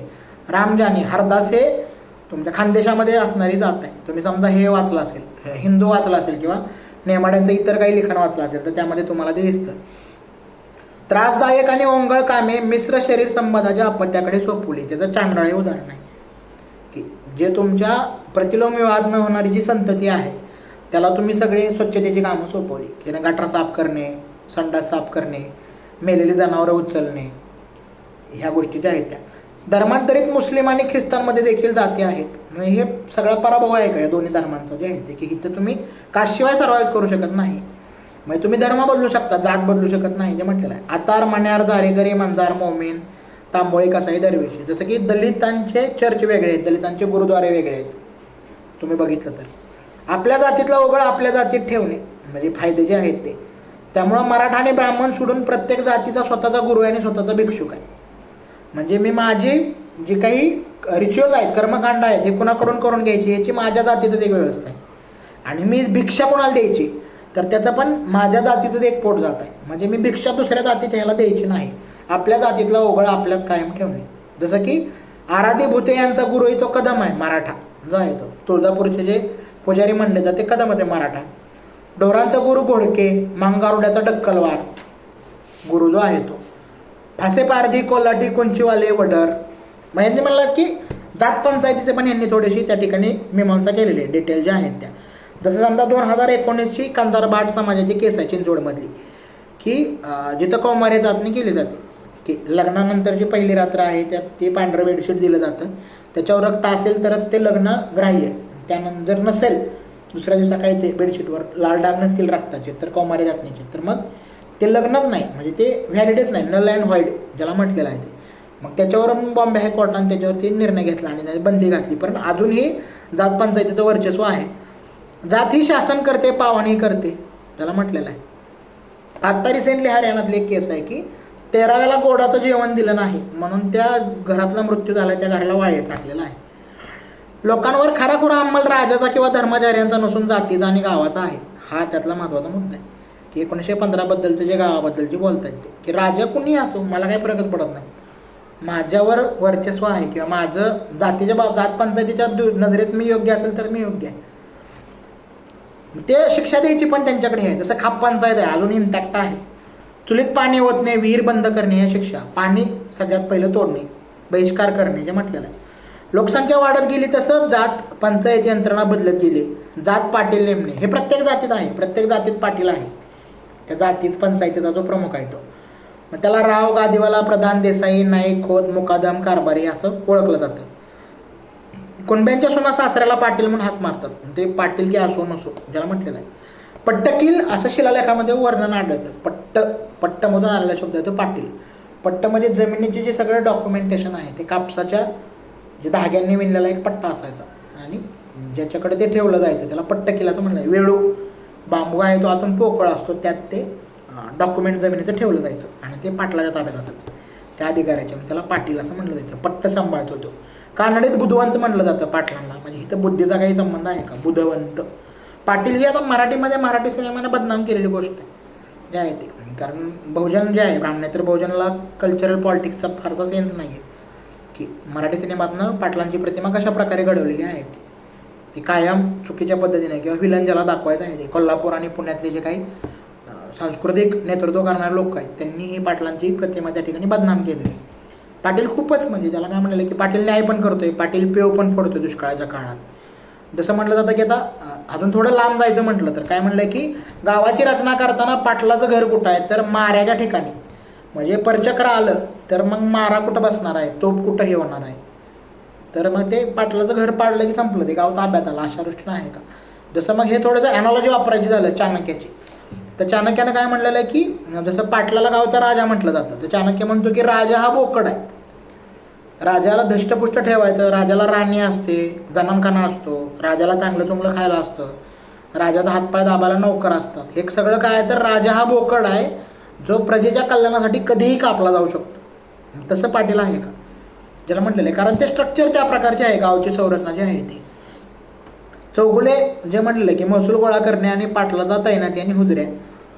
Speaker 1: रामजानी, हरदास हे तुमच्या खानदेशामध्ये असणारी जात आहे. तुम्ही समजा हे वाचलं असेल, हिंदू वाचला असेल किंवा नेमाड्यांचं इतर काही लिखाण वाचलं असेल तर त्यामध्ये तुम्हाला ते दिसतं. त्रासदायक आणि ओंगळ कामे मिश्र शरीर संबंधाच्या अपत्याकडे सोपवली. त्याचं चांडाळ हे उदाहरण आहे की जे तुमच्या प्रतिलोम विवाद न होणारी जी संतती आहे त्याला तुम्ही सगळे स्वच्छतेची कामं सोपवली. की गटार साफ करणे, संडास साफ करणे, मेलेली जनावरं उचलणे, ह्या गोष्टी ज्या आहेत त्या. धर्मांतरित मुस्लिम आणि ख्रिस्तांमध्ये देखील जाती आहेत. म्हणजे हे सगळा पराभव आहे का या दोन्ही धर्मांचा जे आहे ते की इथं तुम्ही काशिवाय सर्वाइव्ह करू शकत नाही. म्हणजे तुम्ही धर्म बदलू शकता, जात बदलू शकत नाही जे म्हटलेलं आहे. आतार, मण्यार, जारेगरी, मंजार, मोमीन, तांबोळी, कसाई, दरवेशी. जसं की दलितांचे चर्च वेगळे आहेत, दलितांचे गुरुद्वारे वेगळे आहेत. तुम्ही बघितलं तर आपल्या जातीतला ओघळ आपल्या जातीत ठेवणे म्हणजे फायदे जे आहेत ते. त्यामुळं मराठा आणि ब्राह्मण सोडून प्रत्येक जातीचा स्वतःचा गुरु आहे आणि स्वतःचा भिक्षुक आहे. म्हणजे मी माझी जी काही रिच्युअल आहेत, कर्मकांड आहेत, हे कुणाकडून करून घ्यायची याची माझ्या जातीचं एक व्यवस्था आहे. आणि मी भिक्षा कोणाला द्यायची तर त्याचं पण माझ्या जातीचं एक पोट जात आहे. म्हणजे मी भिक्षा दुसऱ्या जातीच्या ह्याला द्यायची नाही. आपल्या जातीतला ओघळ आपल्यात कायम ठेवणे. जसं की आराधी भूते यांचा गुरुही तो कदम आहे मराठा जो आहे तो. तुळजापूरचे जे पुजारी म्हणले जाते कदमच आहे मराठा. ढोरांचा गुरु घोडके, मांगारुड्याचा डक्कलवार गुरु जो आहे तो. फासे पारधी, कोल्हाटी, कुंचीवाले, वडर. मग यांनी म्हणलं की जात पंचायतीचे पण यांनी थोडीशी त्या ठिकाणी मीमांसा केलेली आहे, डिटेल ज्या आहेत त्या. जसं समजा 2019ची कंधार भाट समाजाची केस आहे चिंचवडमधली की जिथं कौमार्य चाचणी केली जाते की लग्नानंतरची पहिली रात्र आहे त्यात ते पांढरं बेडशीट दिलं जातं. त्याच्यावर रक्त असेल तरच ते लग्न ग्राह्य. त्यानंतर जर नसेल दुसऱ्या दिवसा काही ते बेडशीटवर लाल डाग नसतील रक्ताचे तर कौमार्य चाचणीचे तर मग ते लग्नच नाही, म्हणजे ते व्हॅलिडच नाही, नल अँड व्हाईड ज्याला म्हटलेलं आहे ते. मग त्याच्यावर बॉम्बे हायकोर्टाने त्याच्यावरती निर्णय घेतला आणि बंदी घातली. पण अजूनही जात पंचायतीचं वर्चस्व आहे. जात ही शासन करते, पावणी करते त्याला म्हटलेलं आहे. आत्ता रिसेंटली हरियाणातली एक केस आहे की 13व्याला गोडाचं जेवण दिलं नाही म्हणून त्या घरातला मृत्यू झाला, त्या घराला वाळीत टाकलेला आहे. लोकांवर खराखुरा अंमल राजाचा किंवा धर्माचार्यांचा नसून जातीचा आणि गावाचा आहे. हा त्यातला महत्त्वाचा मुद्दा आहे की 1915 जे गावाबद्दलचे बोलत आहेत की राजा कुणी असो मला काही फरकच पडत नाही, माझ्यावर वर्चस्व आहे किंवा माझं जात पंचायतीच्या नजरेत मी योग्य असेल तर मी योग्य आहे. ते शिक्षा द्यायची पण त्यांच्याकडे आहे. जसं खाप पंचायत आहे अजून इंटॅक्ट आहे. चुलीत पाणी होत नाही, विहीर बंद करणे ही शिक्षा, पाणी सगळ्यात पहिलं तोडणे, बहिष्कार करणे जे म्हटलेलं आहे. लोकसंख्या वाढत गेली तसं जात पंचायत यंत्रणा बदलत गेली. जात पाटील नेमणे हे प्रत्येक जातीत आहे, प्रत्येक जातीत पाटील आहे. त्या जातीत पंचायतीचा जो प्रमुख आहे तो, मग त्याला राव, गादीवाला, प्रधान, देसाई, नाईक, खोत, मुकादम, कारभारी असं ओळखलं जातं. कुणब्यांच्या सुना सासऱ्याला पाटील म्हणून हाक मारतात, ते पाटील की असो नसो ज्याला म्हटलेलं आहे. पट्टकील असं शिलालेखामध्ये वर्णन आढळतं. पट्टमधून आलेला शब्द आहे तो पाटील. पट्ट म्हणजे जमिनीचे जे सगळं डॉक्युमेंटेशन आहे ते कापसाच्या जे धाग्यांनी विणलेला एक पट्टा असायचा आणि ज्याच्याकडे ते ठेवलं जायचं त्याला पट्टकील असं म्हणलं. वेळू बांबू आहे तो आतून पोकळ असतो, त्यात ते डॉक्युमेंट जमिनीचं ठेवलं जायचं आणि ते पाटलाच्या ताब्यात असायचं त्या अधिकाऱ्याच्या, त्याला पाटील असं म्हणलं जायचं. पट्ट सांभाळतो तो. कानडीत बुधवंत म्हणलं जातं पाटलांना, म्हणजे इथं बुद्धीचा काही संबंध आहे का? बुधवंत पाटील ही आता मराठीमध्ये मराठी सिनेमाने बदनाम केलेली गोष्ट आहे जे आहे ते. कारण बहुजन जे आहे ब्राह्मणेतर बहुजनाला कल्चरल पॉलिटिक्सचा फारसा सेन्स नाही आहे की मराठी सिनेमातनं पाटलांची प्रतिमा कशा प्रकारे घडवलेली आहे ती कायम चुकीच्या पद्धतीने किंवा विलन ज्याला दाखवायचं आहे ते. कोल्हापूर आणि पुण्यातले जे काही सांस्कृतिक नेतृत्व करणारे लोक आहेत त्यांनी ही पाटलांची प्रतिमा त्या ठिकाणी बदनाम केलेली आहे. पाटील खूपच म्हणजे ज्याला काय म्हणलेलं की पाटील न्याय पण करतोय, पाटील पेव पण फोडतोय दुष्काळाच्या काळात. जसं म्हटलं जातं की आता अजून थोडं लांब जायचं म्हटलं तर काय म्हणलं की गावाची रचना करताना पाटलाचं घर कुठं आहे तर माऱ्याच्या ठिकाणी. म्हणजे परचक्र आलं तर मग मारा कुठं बसणार आहे, तोप कुठं हे होणार आहे, तर मग ते पाटलाचं घर पाडलं की संपलं, ते गाव ताब्यात आलं. अशा दृष्टीनं आहे का? जसं मग हे थोडंसं ॲनॉलॉजी वापरायची झालं चाणक्याची, तर चाणक्यानं काय म्हणलेलं आहे की जसं पाटलाला गावचा राजा म्हटलं जातं तर चाणक्य म्हणतो की राजा हा बोकड आहे. राजाला धष्टपुष्ट ठेवायचं, राजाला राणी असते, जनानखाना असतो, राजाला चांगलं चुंगलं खायला असतं, राजाचा हातपाय दाबायला नौकर असतात. हे सगळं काय तर राजा हा बोकड आहे जो प्रजेच्या कल्याणासाठी कधीही कापला जाऊ शकतो. तसं पाटील आहे का ज्याला म्हटलेलं आहे? कारण ते स्ट्रक्चर त्या प्रकारचे आहे, गावची संरचना जी आहे ती. चौगुले जे म्हटलेलं की महसूल गोळा करणे आणि पाटलाचा तैनाती आणि हुजऱ्या.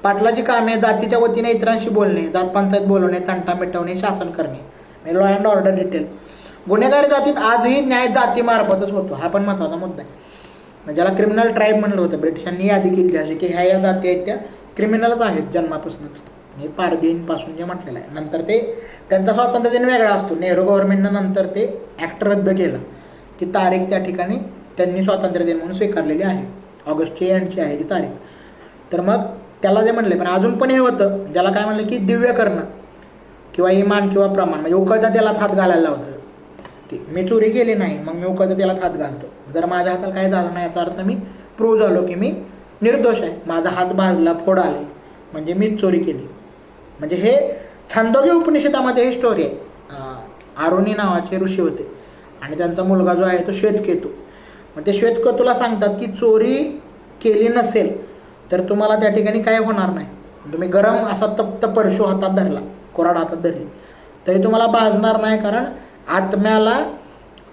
Speaker 1: पाटलाची कामे जातीच्या वतीने इतरांशी बोलणे, जात पंचायत बोलवणे, तंटा मिटवणे, शासन करणे, लॉ अँड ऑर्डर डिटेल. गुन्हेगारी जातीत आजही न्याय जातीमार्फतच होतो. हा पण महत्त्वाचा मुद्दा आहे. ज्याला क्रिमिनल ट्राईब म्हणलं होतं ब्रिटिशांनी यादी केली अशी की ह्या या जाती आहेत त्या क्रिमिनलच आहेत जन्मापासूनच, हे पारधीनपासून जे म्हटलेलं आहे. नंतर ते त्यांचा स्वातंत्र्य दिन वेगळा असतो. नेहरू गव्हर्नमेंटनं नंतर ते ॲक्ट रद्द केलं, ती तारीख त्या ठिकाणी त्यांनी स्वातंत्र्य दिन म्हणून स्वीकारलेली आहे, ऑगस्टची एंडची आहे ती तारीख. तर मग त्याला जे म्हणले पण अजून पण हे होतं ज्याला काय म्हणलं की दिव्य करणं किंवा इमान किंवा प्रमाण, म्हणजे उकळता त्याला हात घालायला लावतं की मी चोरी केली नाही मग मी उकळता त्याला हात घालतो. जर माझ्या हाताला काय झालं नाही याचा अर्थ मी प्रूव्ह झालो की मी निर्दोष आहे, माझा हात भाजला, फोड आले म्हणजे मीच चोरी केली. म्हणजे हे छांदोग्य उपनिषदामध्ये ही स्टोरी आहे. आरुणी नावाचे ऋषी होते आणि त्यांचा मुलगा जो आहे तो श्वेतकेतू. मग ते श्वेतकेतूला सांगतात की चोरी केली नसेल तर तुम्हाला त्या ठिकाणी काय होणार नाही. तुम्ही गरम असा तप्त परशु हातात धरला, कोराड हातात धरली तरी तुम्हाला भाजणार नाही, कारण आत्म्याला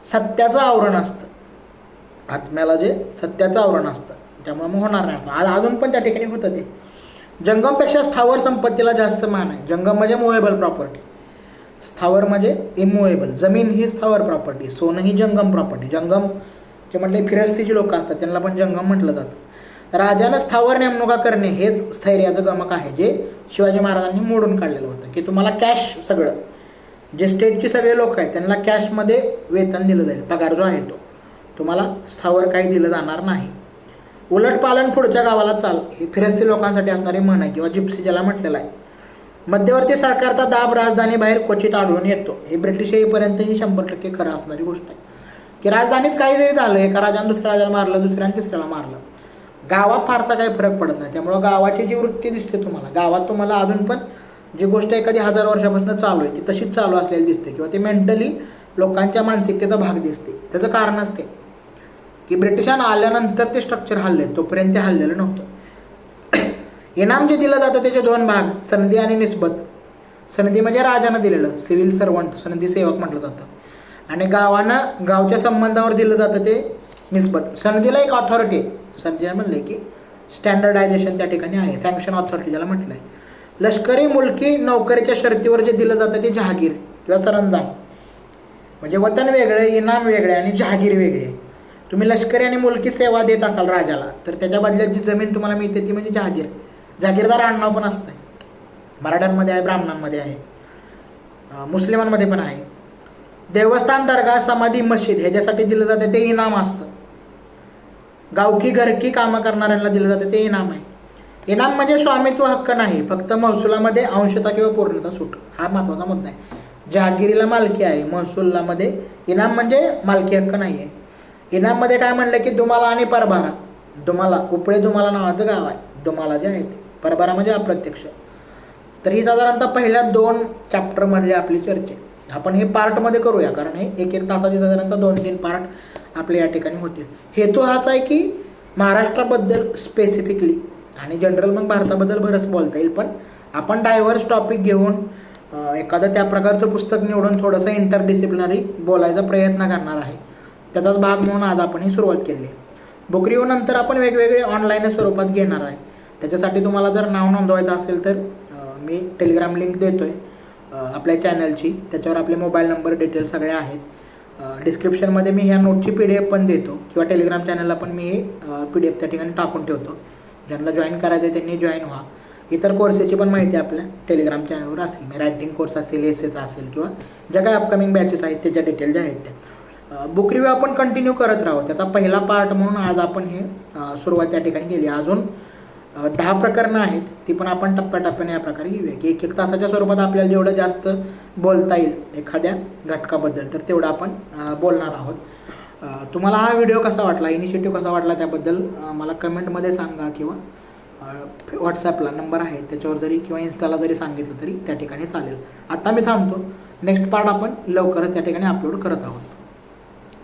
Speaker 1: सत्याचं आवरण असतं, आत्म्याला जे सत्याचं आवरण असतं त्यामुळे मग होणार नाही असं. अजून पण त्या ठिकाणी होतं ते. जंगमपेक्षा स्थावर संपत्तीला जास्त मान आहे. जंगम म्हणजे मुव्हेबल प्रॉपर्टी, स्थावर म्हणजे इमूव्हेबल. जमीन ही स्थावर प्रॉपर्टी, सोनं ही जंगम प्रॉपर्टी. जंगम जे म्हटले फिरस्तीची लोक असतात त्यांना पण जंगम म्हटलं जातं. राजानं स्थावर नेमणुका करणे हेच स्थैर्याचं गमक आहे जे शिवाजी महाराजांनी मोडून काढलेलं होतं की तुम्हाला कॅश, सगळं जे स्टेटचे सगळे लोक आहेत त्यांना कॅशमध्ये वेतन दिलं जाईल, पगार जो आहे तो तुम्हाला स्थावर काही दिलं जाणार नाही. उलटपालन पुढच्या गावाला चाल ही फिरस्ती लोकांसाठी असणारी म्हण आहे किंवा जिप्सी ज्याला म्हटलेलं आहे. मध्यवर्ती सरकारचा दाब राजधानी बाहेर क्वचित आढळून येतो. हे ब्रिटिश येईपर्यंत ही 100% खरं असणारी गोष्ट आहे की राजधानीत काही जरी झालं, एका राजाने दुसऱ्या राजाला मारलं, दुसऱ्याने तिसऱ्याला मारलं, गावात फारसा काही फरक पडत नाही. त्यामुळं गावाची जी वृत्ती दिसते तुम्हाला, गावात तुम्हाला अजून पण जी गोष्ट एखादी 1000 वर्षापासून चालू आहे ती तशीच चालू असलेली दिसते किंवा ती मेंटली लोकांच्या मानसिकतेचा भाग दिसते. त्याचं कारण असते की ब्रिटिशांना आल्यानंतर ते स्ट्रक्चर हल्ले, तोपर्यंत ते हल्लेलं नव्हतं. इनाम जे दिलं जातं त्याचे 2 भाग, संधी आणि निस्बत. सनदी म्हणजे राजानं दिलेलं, सिव्हिल सर्वंट, सनदी सेवक म्हटलं जातं. आणि गावानं गावच्या संबंधावर दिलं जातं ते निस्बत. सनदीला एक ऑथॉरिटी आहे, सनदी म्हणले की स्टँडर्डायझेशन त्या ठिकाणी आहे, सँक्शन ऑथॉरिटी ज्याला म्हटलं आहे. लष्करी मुलकी नोकरीच्या शर्तीवर जे दिलं जातं ते जहागीर किंवा सरंजाम. म्हणजे वतन वेगळे, इनाम वेगळे आणि जहागीर वेगळी आहे. तुम्ही लष्करी आणि मुलकी सेवा देत असाल राजाला, तर त्याच्या बदल्यात जी जमीन तुम्हाला मिळते ती म्हणजे जहागीर. जहागीरदार आडनाव पण असतं, मराठ्यांमध्ये आहे, ब्राह्मणांमध्ये आहे, मुस्लिमांमध्ये पण आहे. देवस्थान, दर्गा, समाधी, मशीद ह्याच्यासाठी दिलं जातं ते इनाम असतं. गावकी घरकी कामं करणाऱ्यांना दिलं जातं ते इनाम आहे. इनाम म्हणजे स्वामित्व हक्क नाही, फक्त महसुलामध्ये अंशता किंवा पूर्णता सूट, हा महत्त्वाचा मुद्दा आहे. जहागिरीला मालकी आहे, महसूलामध्ये इनाम म्हणजे मालकी हक्क नाही आहे. इनाममध्ये काय म्हणलं की दुमाला आणि परबारा. दुमाला, उपळे दुमाला नावाचं गाव आहे, दुमाला जे आहे ते. परबारा म्हणजे अप्रत्यक्ष. तर ही साधारणतः पहिल्या 2 चॅप्टरमधली आपली चर्चा. आपण हे पार्टमध्ये करूया, कारण हे 1-1 तासाची साधारणतः 2-3 पार्ट आपले या ठिकाणी होतील. हेतू हाच आहे की महाराष्ट्राबद्दल स्पेसिफिकली आणि जनरल मग भारताबद्दल बरंच बोलता येईल, पण आपण डायव्हर्स टॉपिक घेऊन एखादं त्या प्रकारचं पुस्तक निवडून थोडंसं इंटरडिसिप्लिनरी बोलायचा प्रयत्न करणार आहे. त्याचाच भाग म्हणून आज आपण ही सुरुवात केली आहे. बुक रिव्ह्यू नंतर आपण वेगवेगळे ऑनलाईन स्वरूपात घेणार आहे. त्याच्यासाठी तुम्हाला जर नाव नोंदवायचं असेल तर मी टेलिग्राम लिंक देतो आहे आपल्या चॅनलची, त्याच्यावर आपले मोबाईल नंबर डिटेल्स सगळे आहेत. डिस्क्रिप्शनमध्ये मी ह्या नोटची PDF पण देतो, किंवा टेलिग्राम चॅनलला पण मी PDF त्या ठिकाणी टाकून ठेवतो. ज्यांना जॉईन करायचं आहे त्यांनी जॉईन व्हा. इतर कोर्सेसची पण माहिती आपल्या टेलिग्राम चॅनलवर असेल. मी रायटिंग कोर्स असेल, एसेचा असेल, किंवा ज्या काही अपकमिंग बॅचेस आहेत त्याच्या डिटेल ज्या आहेत त्या. बुक रिव्ह्यू आपण कंटिन्यू करत राहू. त्याचा पहिला पार्ट म्हणून आज आपण हे सुरुवात त्या ठिकाणी केली. अजून 10 प्रकरणं आहेत, ती पण आपण टप्प्याटप्प्याने या प्रकारे घेऊया की 1-1 तासाच्या स्वरूपात आपल्याला जेवढं जास्त बोलता येईल एखाद्या घटकाबद्दल तर तेवढं आपण बोलणार आहोत. तुम्हाला हा व्हिडिओ कसा वाटला, इनिशिएटिव्ह कसा वाटला त्याबद्दल मला कमेंटमध्ये सांगा, किंवा व्हॉट्सॲपला नंबर आहे त्याच्यावर जरी, किंवा इन्स्टाला जरी सांगितलं तरी त्या ठिकाणी चालेल. आता मी थांबतो. नेक्स्ट पार्ट आपण लवकरच त्या ठिकाणी अपलोड करत आहोत.